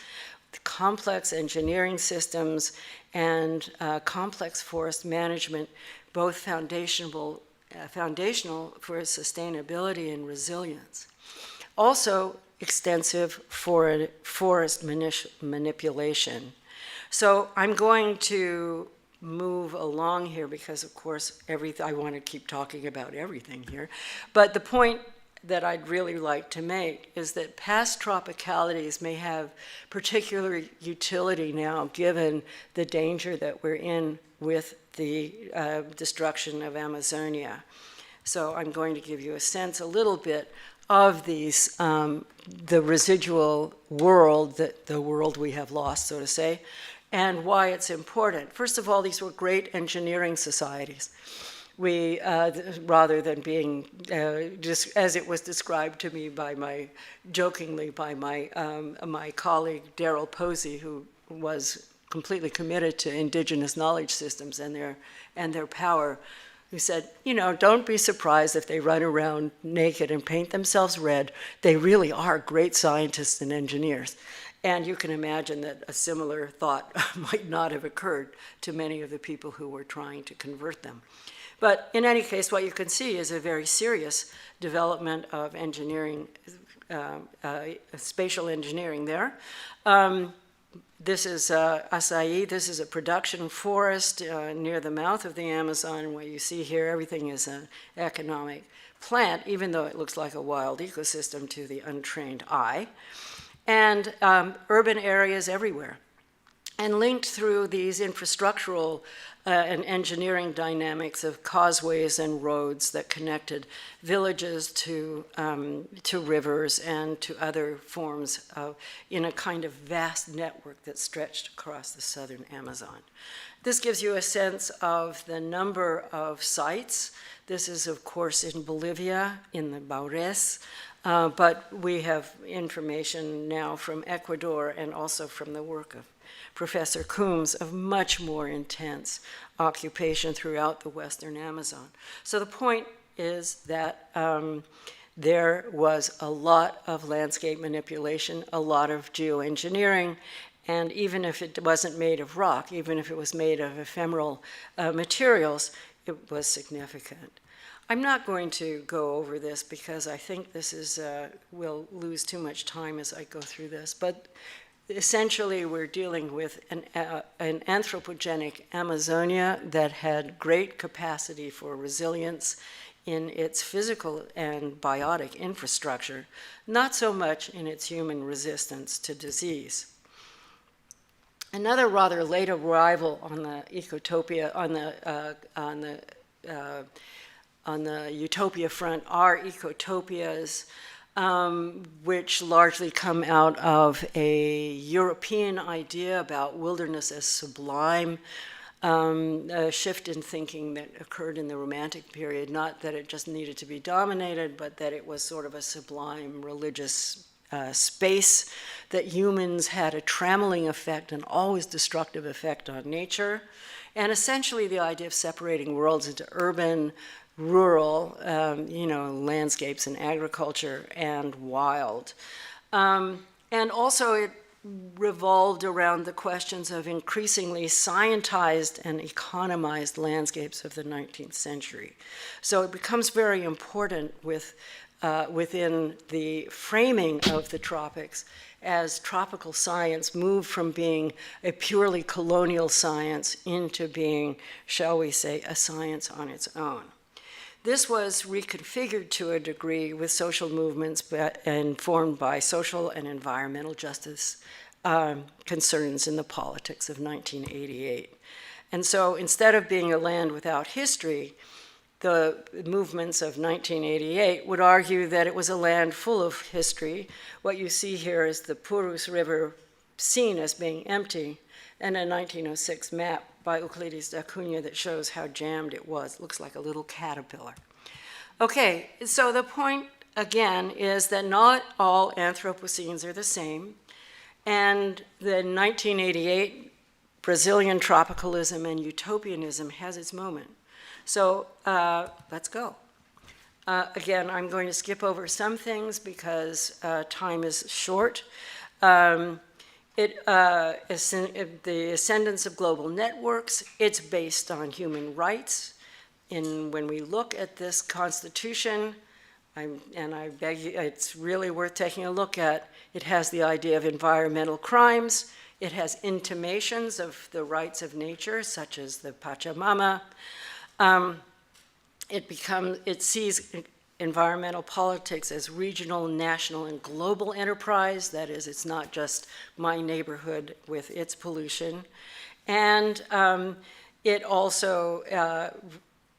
The complex engineering systems and complex forest management, both foundational for sustainability and resilience. Also, extensive forest manipulation. So I'm going to move along here because, of course, I want to keep talking about everything here. But the point that I'd really like to make is that past tropicalities may have particular utility now, given the danger that we're in with the destruction of Amazonia. So I'm going to give you a sense a little bit of these, the residual world, the world we have lost, so to say, and why it's important. First of all, these were great engineering societies. rather than being, just as it was described to me jokingly by my colleague Daryl Posey, who was completely committed to indigenous knowledge systems and their power, who said, don't be surprised if they run around naked and paint themselves red. They really are great scientists and engineers. And you can imagine that a similar thought might not have occurred to many of the people who were trying to convert them. But in any case, what you can see is a very serious development of engineering, spatial engineering there. This is acai. This is a production forest near the mouth of the Amazon. And what you see here, everything is an economic plant, even though it looks like a wild ecosystem to the untrained eye. And urban areas everywhere. And linked through these infrastructural and engineering dynamics of causeways and roads that connected villages to rivers and to other forms of, in a kind of vast network that stretched across the southern Amazon. This gives you a sense of the number of sites. This is, of course, in Bolivia, in the Baures, but we have information now from Ecuador and also from the work of Professor Coombs of much more intense occupation throughout the western Amazon. So the point is that there was a lot of landscape manipulation, a lot of geoengineering, and even if it wasn't made of rock, even if it was made of ephemeral materials, it was significant. I'm not going to go over this because I think this is, we'll lose too much time as I go through this, but essentially, we're dealing with an anthropogenic Amazonia that had great capacity for resilience in its physical and biotic infrastructure, not so much in its human resistance to disease. Another rather late arrival on the ecotopia, on the utopia front are ecotopias, which largely come out of a European idea about wilderness as sublime, a shift in thinking that occurred in the Romantic period, not that it just needed to be dominated, but that it was sort of a sublime religious space, that humans had a trammeling effect, an always destructive effect on nature, and essentially the idea of separating worlds into urban, rural, landscapes and agriculture, and wild. And also it revolved around the questions of increasingly scientized and economized landscapes of the 19th century. So it becomes very important within the framing of the tropics as tropical science moved from being a purely colonial science into being, shall we say, a science on its own. This was reconfigured to a degree with social movements informed by social and environmental justice concerns in the politics of 1988. And so instead of being a land without history, the movements of 1988 would argue that it was a land full of history. What you see here is the Purus River seen as being empty, and a 1906 map by Euclides da Cunha that shows how jammed it was. It looks like a little caterpillar. Okay, so the point, again, is that not all Anthropocenes are the same, and the 1988 Brazilian tropicalism and utopianism has its moment. So let's go. Again, I'm going to skip over some things because time is short. The ascendance of global networks, it's based on human rights. When we look at this constitution, and I beg you, it's really worth taking a look at, it has the idea of environmental crimes, it has intimations of the rights of nature, such as the Pachamama. It sees environmental politics as regional, national, and global enterprise. That is, it's not just my neighborhood with its pollution. And it also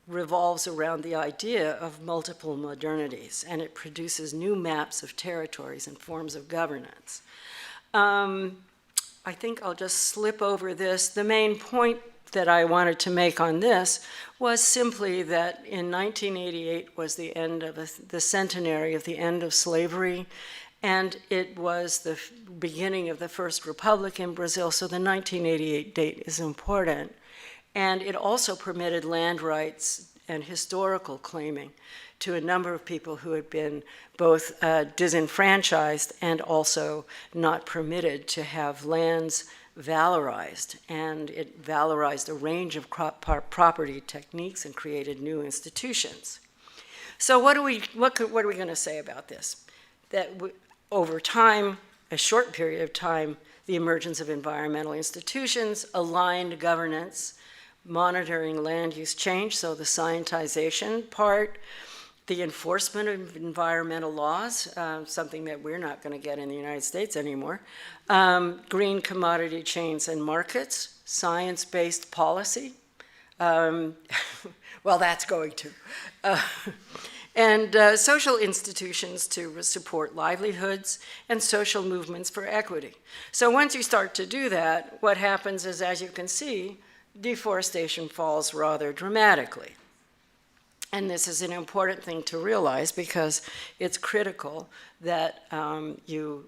revolves around the idea of multiple modernities, and it produces new maps of territories and forms of governance. I think I'll just slip over this. The main point that I wanted to make on this was simply that in 1988 was the end of the centenary of the end of slavery, and it was the beginning of the first republic in Brazil, so the 1988 date is important. And it also permitted land rights and historical claiming to a number of people who had been both disenfranchised and also not permitted to have lands valorized. And it valorized a range of property techniques and created new institutions. So what are we going to say about this? That over time, a short period of time, the emergence of environmental institutions, aligned governance, monitoring land use change, so the scientization part, the enforcement of environmental laws, something that we're not going to get in the United States anymore, green commodity chains and markets, science-based policy, well, that's going to, and social institutions to support livelihoods and social movements for equity. So once you start to do that, what happens is, as you can see, deforestation falls rather dramatically. And this is an important thing to realize because it's critical that you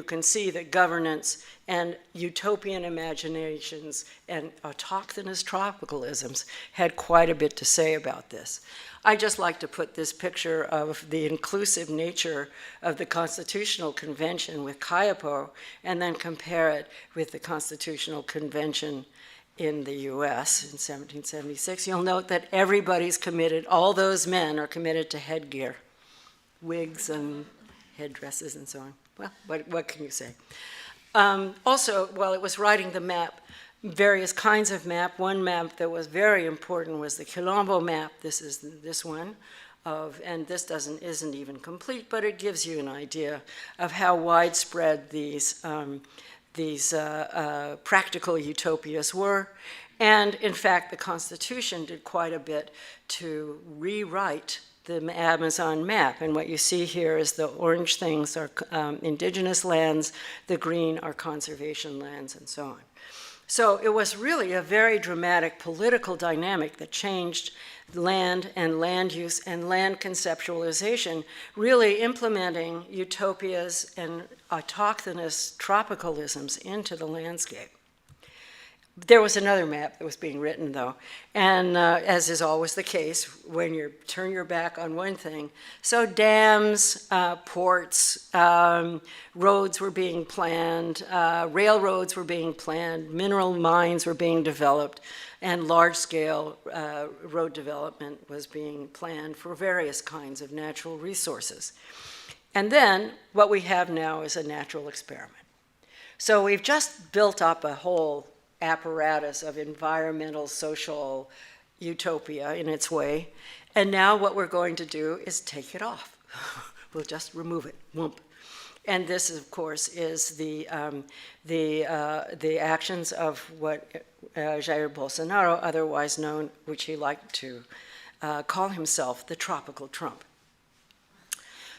can see that governance and utopian imaginations and autochthonous tropicalisms had quite a bit to say about this. I just like to put this picture of the inclusive nature of the Constitutional Convention with Kayapo and then compare it with the Constitutional Convention in the US in 1776. You'll note that everybody's committed, all those men are committed to headgear, wigs and headdresses and so on. Well, what can you say? Also, while it was writing the map, various kinds of map, one map that was very important was the Quilombo map. This is this one. And this isn't even complete, but it gives you an idea of how widespread these practical utopias were. And in fact, the Constitution did quite a bit to rewrite the Amazon map. And what you see here is the orange things are indigenous lands, the green are conservation lands, and so on. So it was really a very dramatic political dynamic that changed land and land use and land conceptualization, really implementing utopias and autochthonous tropicalisms into the landscape. There was another map that was being written, though, and as is always the case when you turn your back on one thing. So dams, ports, roads were being planned, railroads were being planned, mineral mines were being developed, and large-scale road development was being planned for various kinds of natural resources. And then what we have now is a natural experiment. So we've just built up a whole apparatus of environmental, social utopia in its way. And now what we're going to do is take it off. We'll just remove it, whoomp. And this, of course, is the actions of what Jair Bolsonaro, otherwise known, which he liked to call himself, the tropical Trump.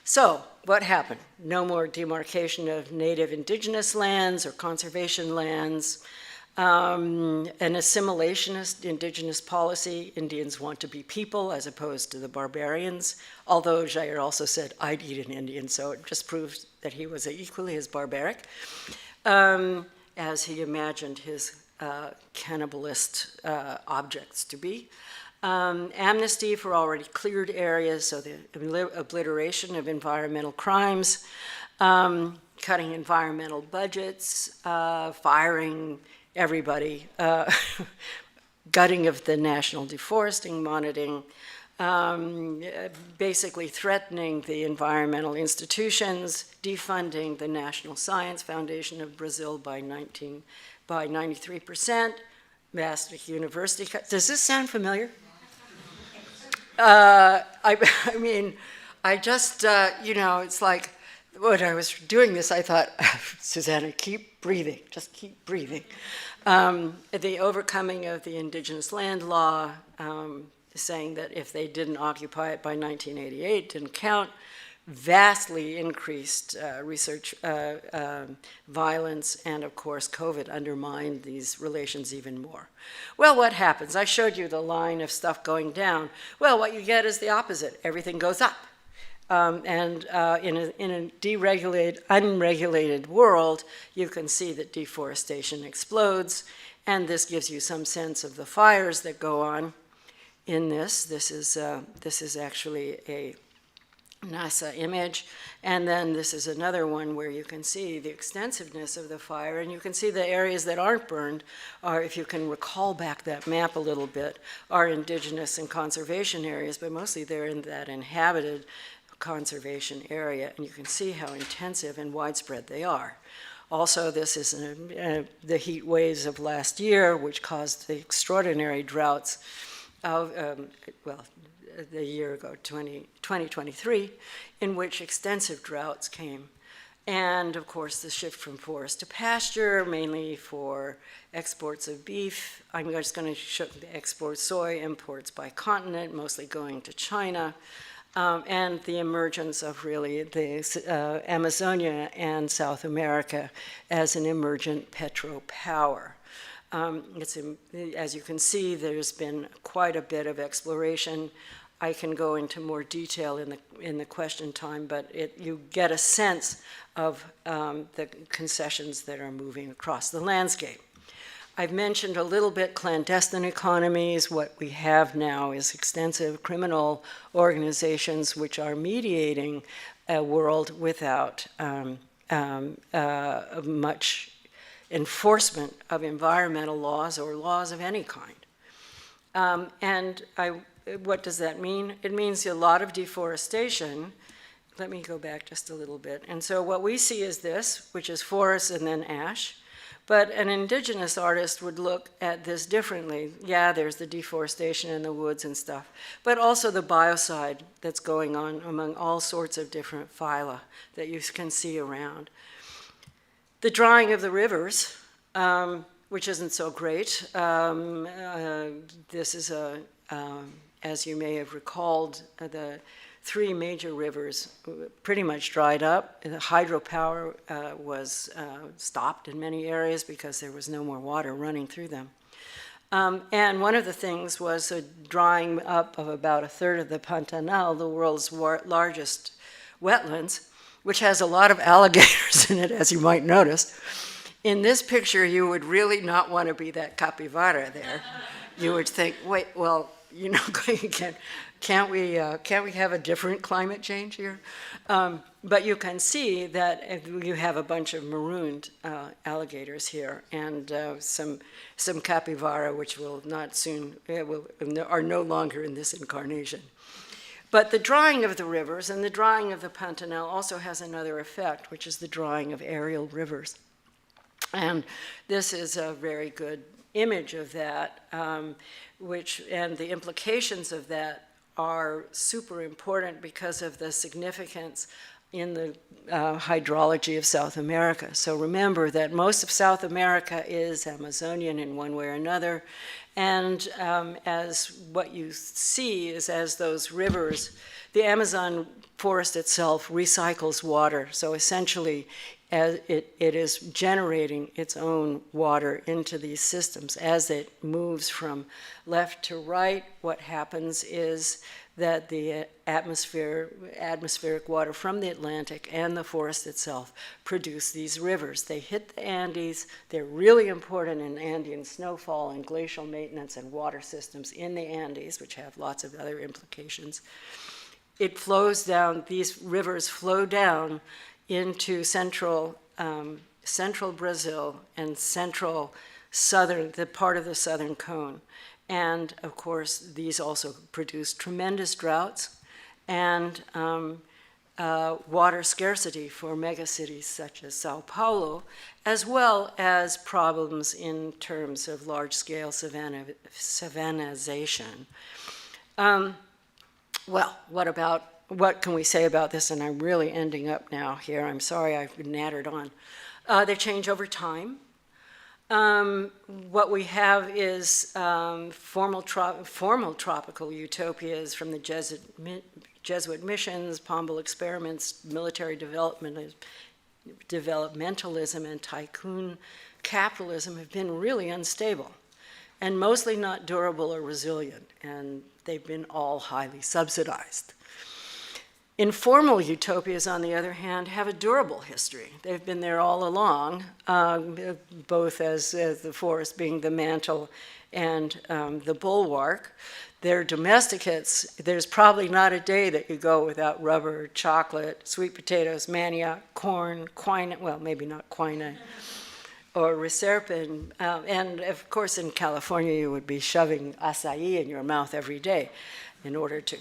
So what happened? No more demarcation of native indigenous lands or conservation lands. An assimilationist indigenous policy. Indians want to be people as opposed to the barbarians, although Jair also said, I'd eat an Indian, so it just proves that he was equally as barbaric as he imagined his cannibalist objects to be. Amnesty for already cleared areas, so the obliteration of environmental crimes, cutting environmental budgets, firing everybody, gutting of the national deforesting monitoring, basically threatening the environmental institutions, defunding the National Science Foundation of Brazil by 93%, Maastricht University. Does this sound familiar? I mean, I just, it's like, when I was doing this, I thought, Susanna, keep breathing, just keep breathing. The overcoming of the indigenous land law, saying that if they didn't occupy it by 1988, didn't count, vastly increased research violence, and of course COVID undermined these relations even more. Well, what happens? I showed you the line of stuff going down. Well, what you get is the opposite. Everything goes up. In a deregulated, unregulated world, you can see that deforestation explodes, and this gives you some sense of the fires that go on in this. This is actually a NASA image, and then this is another one where you can see the extensiveness of the fire, and you can see the areas that aren't burned are, if you can recall back that map a little bit, are indigenous and conservation areas, but mostly they're in that inhabited conservation area, and you can see how intensive and widespread they are. Also, this is the heat waves of last year, which caused the extraordinary droughts of, the year ago, 2023, in which extensive droughts came. And of course, the shift from forest to pasture, mainly for exports of beef. I'm just going to show the export soy, imports by continent, mostly going to China. And the emergence of really the Amazonia and South America as an emergent petropower. As you can see, there's been quite a bit of exploration. I can go into more detail in the question time, but you get a sense of the concessions that are moving across the landscape. I've mentioned a little bit clandestine economies. What we have now is extensive criminal organizations which are mediating a world without much enforcement of environmental laws or laws of any kind. What does that mean? It means a lot of deforestation. Let me go back just a little bit. And so what we see is this, which is forest and then ash. But an indigenous artist would look at this differently. Yeah, there's the deforestation in the woods and stuff, but also the biocide that's going on among all sorts of different phyla that you can see around. The drying of the rivers, which isn't so great. This is as you may have recalled, the three major rivers pretty much dried up. The hydropower was stopped in many areas because there was no more water running through them. And one of the things was a drying up of about a third of the Pantanal, the world's largest wetlands, which has a lot of alligators in it, as you might notice. In this picture, you would really not want to be that capybara there. You would think, wait, well, you know, can't we have a different climate change here? But you can see that you have a bunch of marooned alligators here, and some capybara, which will not soon are no longer in this incarnation. But the drying of the rivers and the drying of the Pantanal also has another effect, which is the drying of aerial rivers. And this is a very good image of that, and the implications of that are super important because of the significance in the hydrology of South America. So remember that most of South America is Amazonian in one way or another, and as what you see is as those rivers, the Amazon forest itself recycles water. So essentially, it is generating its own water into these systems. As it moves from left to right, what happens is that the atmospheric water from the Atlantic and the forest itself produce these rivers. They hit the Andes. They're really important in Andean snowfall and glacial maintenance and water systems in the Andes, which have lots of other implications. It flows down, these rivers flow down into central Brazil and central southern, the part of the southern cone. And of course, these also produce tremendous droughts and water scarcity for megacities such as Sao Paulo, as well as problems in terms of large-scale savannization. Well, what can we say about this? And I'm really ending up now here. I'm sorry I've nattered on. They change over time. What we have is formal tropical utopias from the Jesuit missions, Pombal experiments, military developmentalism, and tycoon capitalism have been really unstable and mostly not durable or resilient, and they've been all highly subsidized. Informal utopias, on the other hand, have a durable history. They've been there all along, both as the forest being the mantle and the bulwark. They're domesticates. There's probably not a day that you go without rubber, chocolate, sweet potatoes, manioc, corn, quinine, well, maybe not quinine, or reserpine. And of course, in California, you would be shoving acai in your mouth every day in order to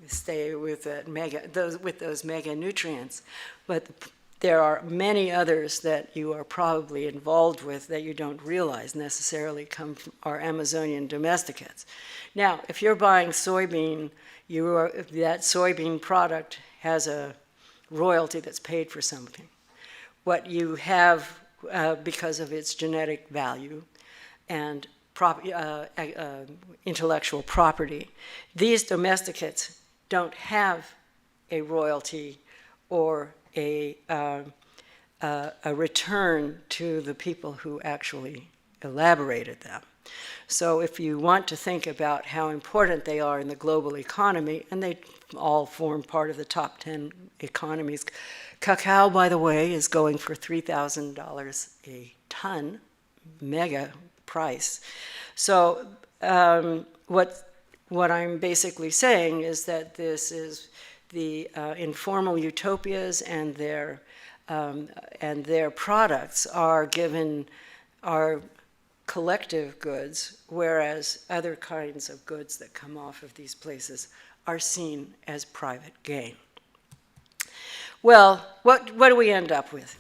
stay with those mega nutrients. But there are many others that you are probably involved with that you don't realize necessarily come from our Amazonian domesticates. Now, if you're buying soybean, that soybean product has a royalty that's paid for something. What you have because of its genetic value and intellectual property. These domesticates don't have a royalty or a return to the people who actually elaborated them. So if you want to think about how important they are in the global economy, and they all form part of the top 10 economies. Cacao, by the way, is going for $3,000 a ton, mega price. So what I'm basically saying is that this is the informal utopias and their products are collective goods, whereas other kinds of goods that come off of these places are seen as private gain. Well, what do we end up with?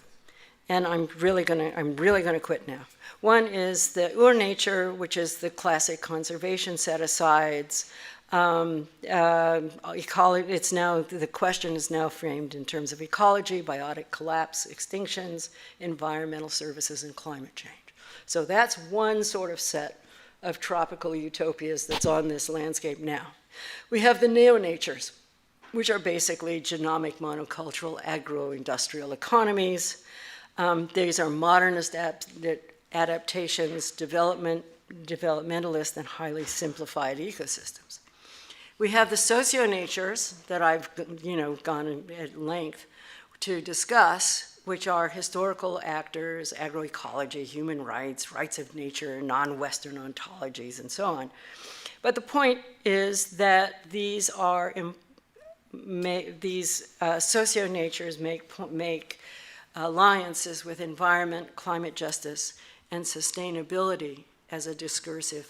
And I'm really gonna quit now. One is the ur-nature, which is the classic conservation set-asides. Ecology, the question is now framed in terms of ecology, biotic collapse, extinctions, environmental services, and climate change. So that's one sort of set of tropical utopias that's on this landscape now. We have the neo-natures, which are basically genomic monocultural agro-industrial economies. These are modernist adaptations, developmentalist, and highly simplified ecosystems. We have the socio-natures that I've gone at length to discuss, which are historical actors, agroecology, human rights, rights of nature, non-Western ontologies, and so on. But the point is that these socio-natures make alliances with environment, climate justice, and sustainability as a discursive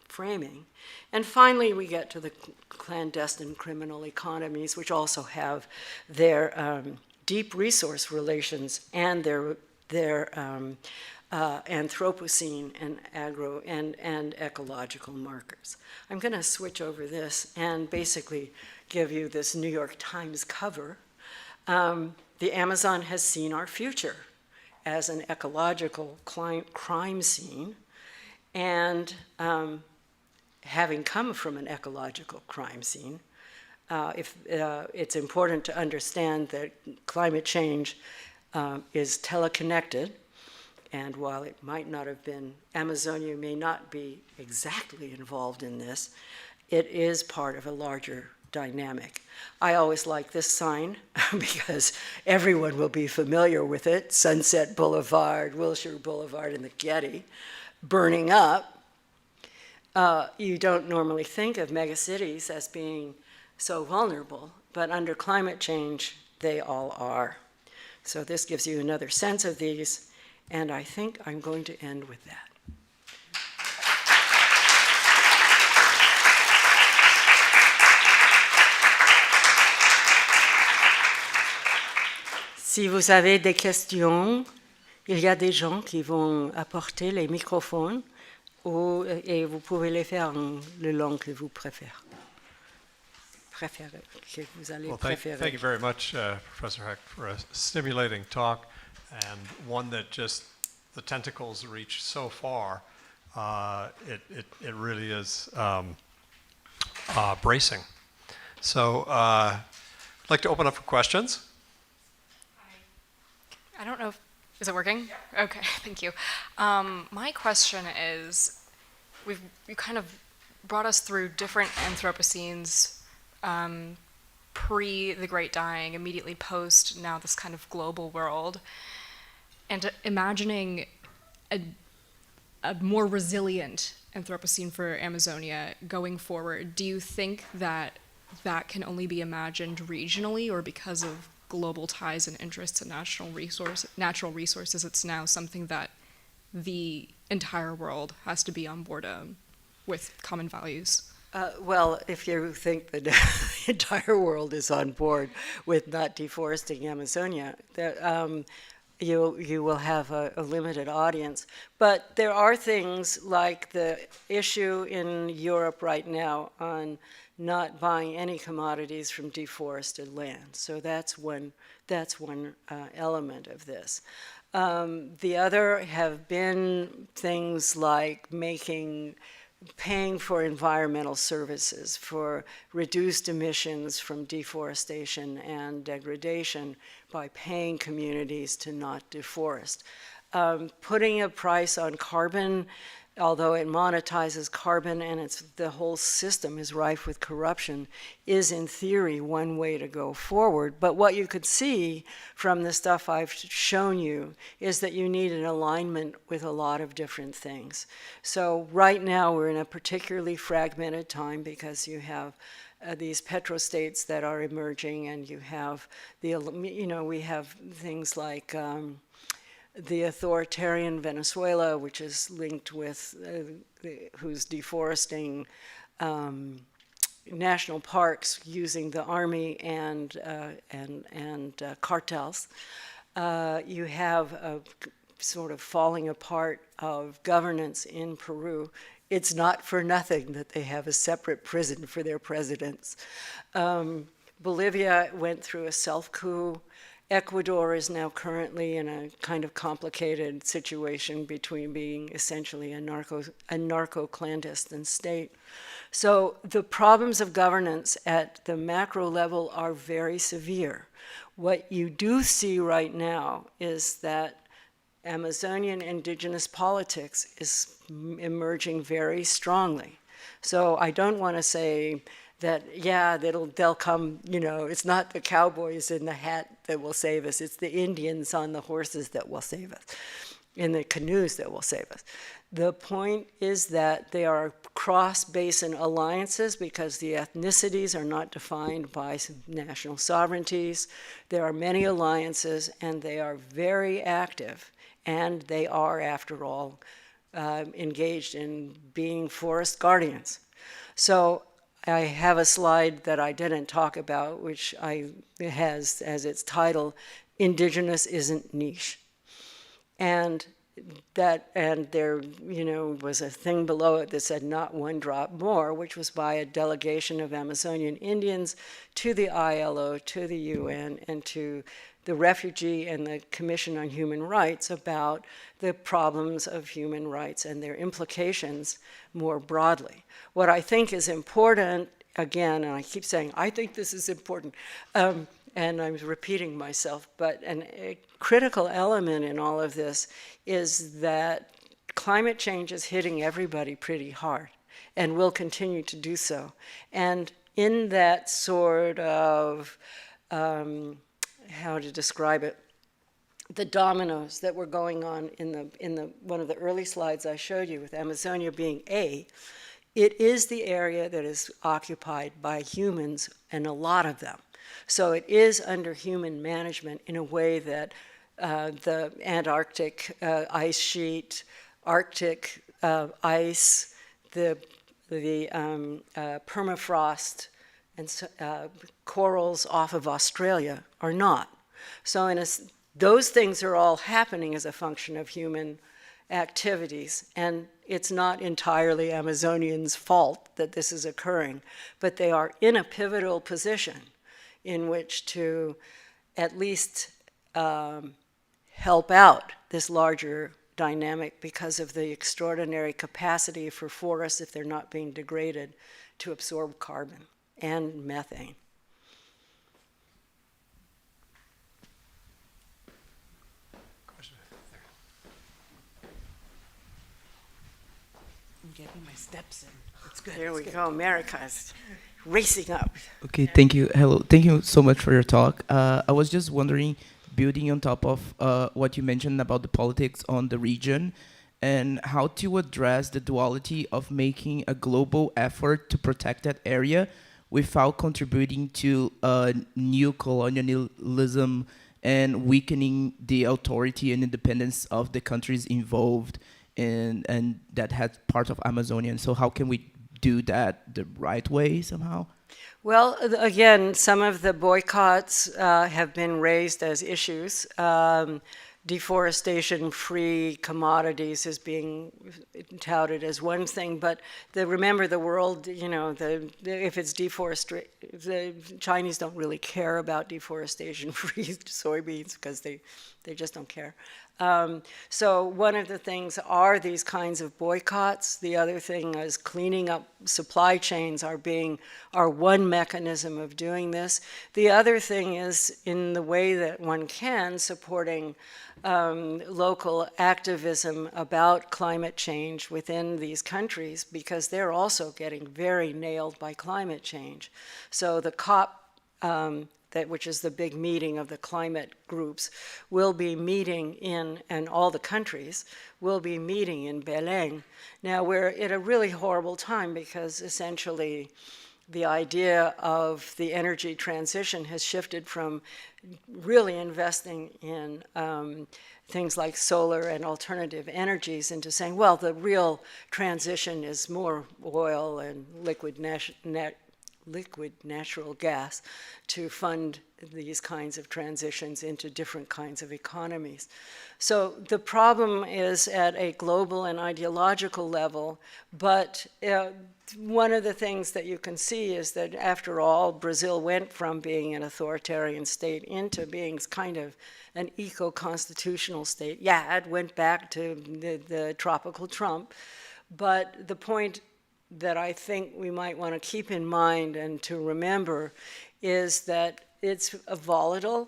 framing. And finally, we get to the clandestine criminal economies, which also have their deep resource relations and their Anthropocene and agro and ecological markers. I'm going to switch over this and basically give you this New York Times cover. The Amazon has seen our future as an ecological crime scene, and having come from an ecological crime scene, it's important to understand that climate change is teleconnected, and while it might not have been, Amazonia may not be exactly involved in this, it is part of a larger dynamic. I always like this sign because everyone will be familiar with it. Sunset Boulevard, Wilshire Boulevard, and the Getty burning up. You don't normally think of megacities as being so vulnerable, but under climate change, they all are. So this gives you another sense of these, and I think I'm going to end with that. Si vous avez des questions, il y a des gens qui vont apporter les microphones et vous pouvez les faire en le langue que vous préférez. Thank you very much, Professor Heck, for a stimulating talk, and one that just the tentacles reach so far. It really is bracing. So I'd like to open up for questions. I don't know if, is it working? Okay, thank you. My question is, you kind of brought us through different Anthropocenes, pre the Great Dying, immediately post now this kind of global world, and imagining a more resilient Anthropocene for Amazonia going forward. Do you think that that can only be imagined regionally, or because of global ties and interests in natural resources, it's now something that the entire world has to be on board with common values? Well, if you think the entire world is on board with not deforesting Amazonia, you will have a limited audience. But there are things like the issue in Europe right now on not buying any commodities from deforested land. So that's one element of this. The other have been things like paying for environmental services, for reduced emissions from deforestation and degradation by paying communities to not deforest. Putting a price on carbon, although it monetizes carbon and the whole system is rife with corruption, is in theory one way to go forward. But what you could see from the stuff I've shown you is that you need an alignment with a lot of different things. So right now we're in a particularly fragmented time because you have these petrostates that are emerging, and you have we have things like the authoritarian Venezuela, which is linked with who's deforesting national parks using the army and cartels. You have a sort of falling apart of governance in Peru. It's not for nothing that they have a separate prison for their presidents. Bolivia went through a self-coup. Ecuador is now currently in a kind of complicated situation between being essentially a narco-clandestine state. So the problems of governance at the macro level are very severe. What you do see right now is that Amazonian indigenous politics is emerging very strongly. So I don't want to say that, yeah, they'll come, it's not the cowboys in the hat that will save us, it's the Indians on the horses that will save us, in the canoes that will save us. The point is that they are cross-basin alliances because the ethnicities are not defined by national sovereignties. There are many alliances, and they are very active, and they are, after all, engaged in being forest guardians. So I have a slide that I didn't talk about, which has as its title, "Indigenous Isn't Niche." And there, was a thing below it that said "Not one drop more," which was by a delegation of Amazonian Indians to the ILO, to the UN, and to the Refugee and the Commission on Human Rights about the problems of human rights and their implications more broadly. What I think is important, again, and I keep saying, I think this is important, and I'm repeating myself, but a critical element in all of this is that climate change is hitting everybody pretty hard and will continue to do so. And in that sort of, how to describe it, the dominoes that were going on in the one of the early slides I showed you with Amazonia being it is the area that is occupied by humans, and a lot of them. So it is under human management in a way that the Antarctic ice sheet, Arctic ice, the permafrost, and corals off of Australia are not. So those things are all happening as a function of human activities, and it's not entirely Amazonians' fault that this is occurring, but they are in a pivotal position in which to at least help out this larger dynamic because of the extraordinary capacity for forests, if they're not being degraded, to absorb carbon. and methane. I'm getting my steps in. It's good. There we go. America's racing up. Okay, thank you. Hello, thank you so much for your talk. I was just wondering, building on top of what you mentioned about the politics on the region, and how to address the duality of making a global effort to protect that area without contributing to new colonialism and weakening the authority and independence of the countries involved, and that had part of Amazonia. So how can we do that the right way somehow? Well, again, some of the boycotts have been raised as issues. Deforestation-free commodities is being touted as one thing, but remember the world, if it's deforestation, the Chinese don't really care about deforestation-free soybeans because they just don't care. So one of the things are these kinds of boycotts. The other thing is cleaning up supply chains are one mechanism of doing this. The other thing is, in the way that one can, supporting local activism about climate change within these countries, because they're also getting very nailed by climate change. So the COP, which is the big meeting of the climate groups, will be meeting and all the countries will be meeting in Belém. Now, we're at a really horrible time because essentially the idea of the energy transition has shifted from really investing in things like solar and alternative energies into saying, well, the real transition is more oil and liquid natural gas to fund these kinds of transitions into different kinds of economies. So the problem is at a global and ideological level, but one of the things that you can see is that after all, Brazil went from being an authoritarian state into being kind of an eco-constitutional state. Yeah, it went back to the tropical Trump, but the point that I think we might want to keep in mind and to remember is that it's volatile,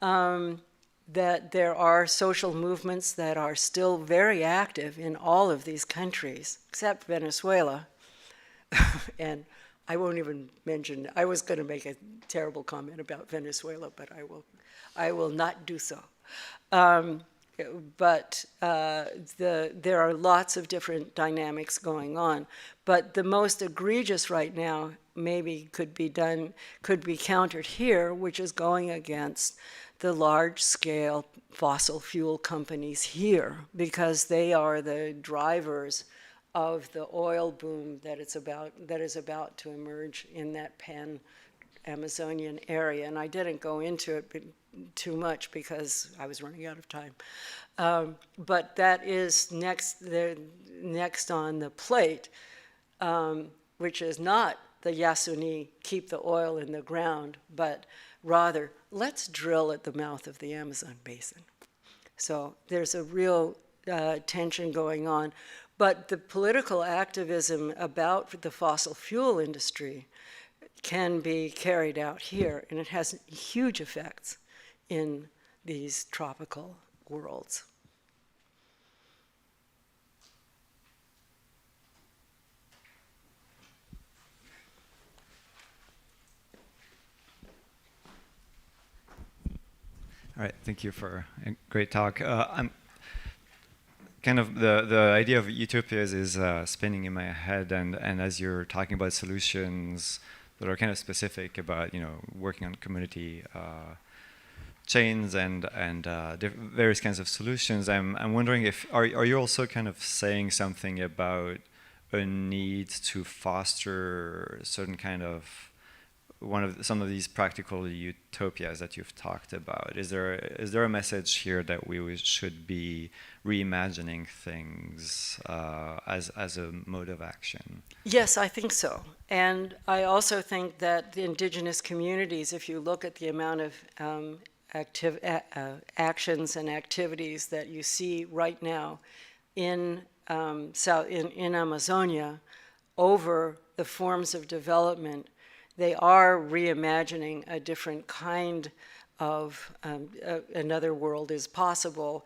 that there are social movements that are still very active in all of these countries, except Venezuela. And I won't even mention, I was going to make a terrible comment about Venezuela, but I will not do so. But there are lots of different dynamics going on. But the most egregious right now maybe could be countered here, which is going against the large-scale fossil fuel companies here, because they are the drivers of the oil boom that is about to emerge in that Pan-Amazonian area. And I didn't go into it too much because I was running out of time. But that is next on the plate, which is not the Yasuni, keep the oil in the ground, but rather, let's drill at the mouth of the Amazon basin. So there's a real tension going on. But the political activism about the fossil fuel industry can be carried out here, and it has huge effects in these tropical worlds. All right, thank you for a great talk. I'm kind of the idea of utopias is spinning in my head, and as you're talking about solutions that are kind of specific about working on community chains and various kinds of solutions, I'm wondering if are you also kind of saying something about a need to foster certain kind of some of these practical utopias that you've talked about? Is there a message here that we should be reimagining things as a mode of action? Yes, I think so. And I also think that the indigenous communities, if you look at the amount of actions and activities that you see right now in Amazonia over the forms of development they are reimagining a different kind of another world is possible.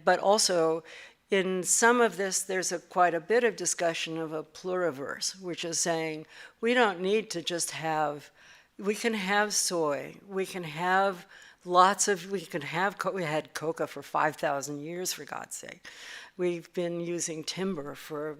But also, in some of this, there's quite a bit of discussion of a pluriverse, which is saying we don't need to just have, we can have soy, we can have we had coca for 5,000 years, for God's sake. We've been using timber for,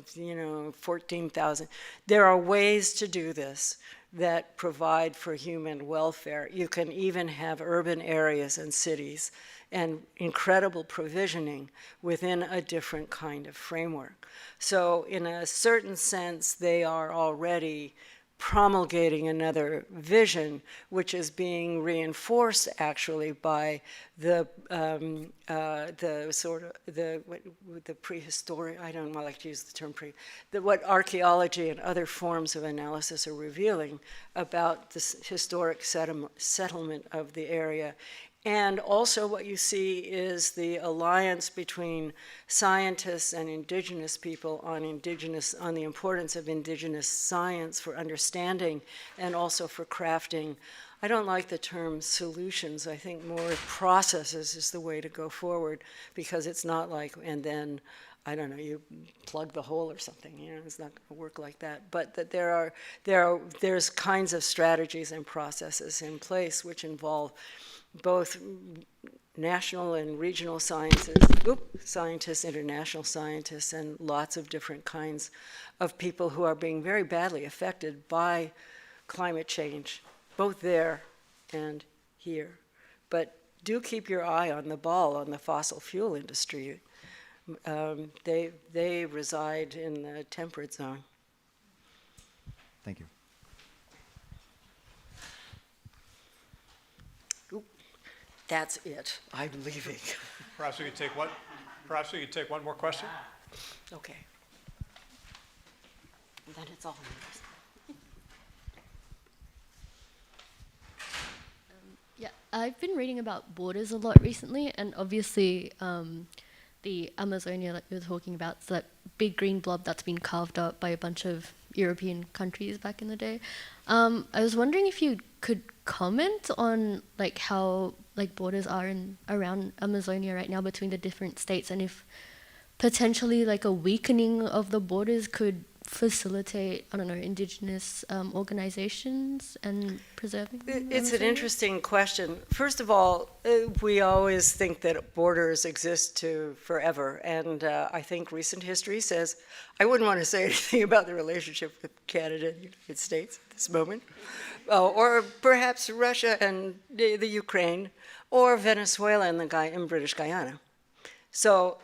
14,000. There are ways to do this that provide for human welfare. You can even have urban areas and cities and incredible provisioning within a different kind of framework. So in a certain sense, they are already promulgating another vision, which is being reinforced actually by the prehistoric, I don't like to use the term what archaeology and other forms of analysis are revealing about this historic settlement of the area. And also what you see is the alliance between scientists and indigenous people on the importance of indigenous science for understanding and also for crafting. I don't like the term solutions. I think more processes is the way to go forward, because it's not like, and then, I don't know, you plug the hole or something, it's not going to work like that. But that there's kinds of strategies and processes in place which involve both national and regional scientists, international scientists, and lots of different kinds of people who are being very badly affected by climate change, both there and here. But do keep your eye on the ball on the fossil fuel industry. They reside in the temperate zone. Thank you. That's it. I'm leaving. Perhaps we could take one more question. Okay. And then it's all yours. Yeah, I've been reading about borders a lot recently, and obviously the Amazonia that you were talking about, it's that big green blob that's been carved up by a bunch of European countries back in the day. I was wondering if you could comment on how borders are around Amazonia right now between the different states, and if potentially a weakening of the borders could facilitate, I don't know, indigenous organizations and preserving them? It's an interesting question. First of all, we always think that borders exist forever, and I think recent history says, I wouldn't want to say anything about the relationship with Canada and the United States at this moment, or perhaps Russia and the Ukraine, or Venezuela and British Guyana. So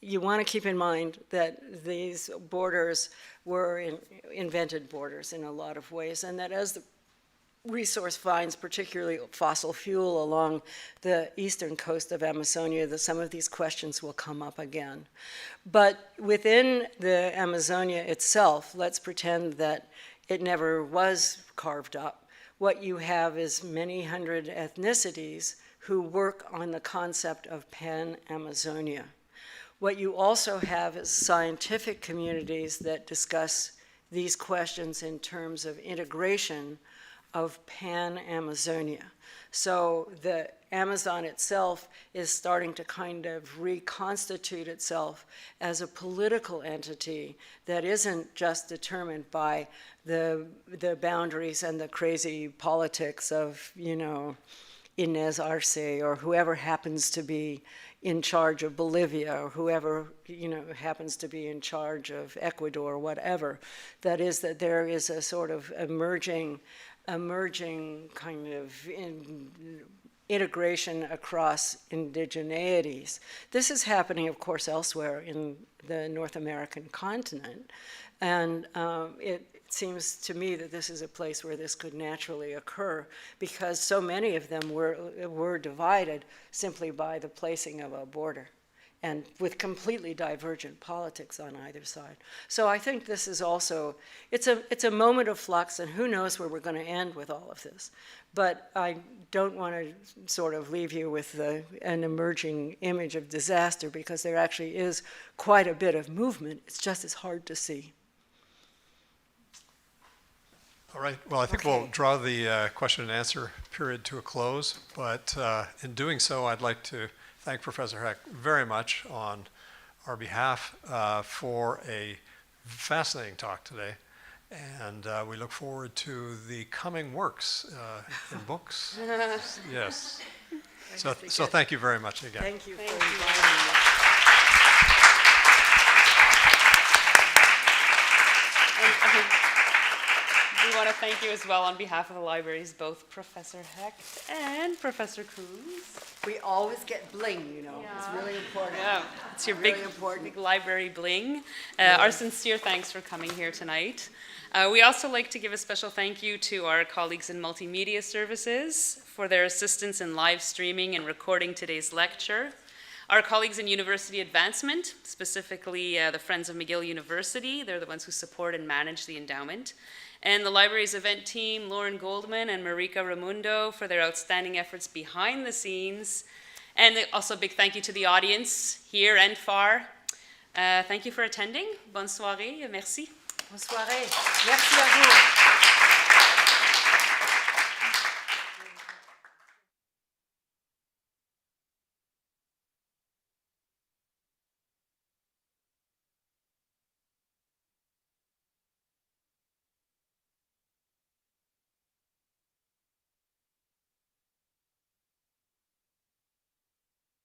you want to keep in mind that these borders were invented borders in a lot of ways, and that as the resource finds, particularly fossil fuel, along the eastern coast of Amazonia, that some of these questions will come up again. But within the Amazonia itself, let's pretend that it never was carved up. What you have is many hundred ethnicities who work on the concept of pan-Amazonia. What you also have is scientific communities that discuss these questions in terms of integration of pan-Amazonia. So the Amazon itself is starting to kind of reconstitute itself as a political entity that isn't just determined by the boundaries and the crazy politics of, Inez Arce or whoever happens to be in charge of Bolivia, or whoever happens to be in charge of Ecuador, whatever. That is, that there is a sort of emerging kind of integration across indigeneities. This is happening, of course, elsewhere in the North American continent, and it seems to me that this is a place where this could naturally occur, because so many of them were divided simply by the placing of a border, and with completely divergent politics on either side. So I think this is also, it's a moment of flux, and who knows where we're going to end with all of this. But I don't want to sort of leave you with an emerging image of disaster, because there actually is quite a bit of movement. It's just as hard to see. All right. Well, I think we'll draw the question and answer period to a close. But in doing so, I'd like to thank Professor Heck very much on our behalf for a fascinating talk today. And we look forward to the coming works in books. Yes. So thank you very much again. Thank you for inviting me. We want to thank you as well on behalf of the libraries, both Professor Hecht and Professor Cruz. We always get bling, you know. It's really important. Yeah, it's your Really big, important. big library bling. Our sincere thanks for coming here tonight. We also like to give a special thank you to our colleagues in Multimedia Services for their assistance in live streaming and recording today's lecture. Our colleagues in University Advancement, specifically the Friends of McGill University, they're the ones who support and manage the endowment. And the library's event team, Lauren Goldman and Marika Ramundo, for their outstanding efforts behind the scenes. And also a big thank you to the audience here and far. Thank you for attending. Bonne soirée. Merci. Bonne soirée. Merci à vous.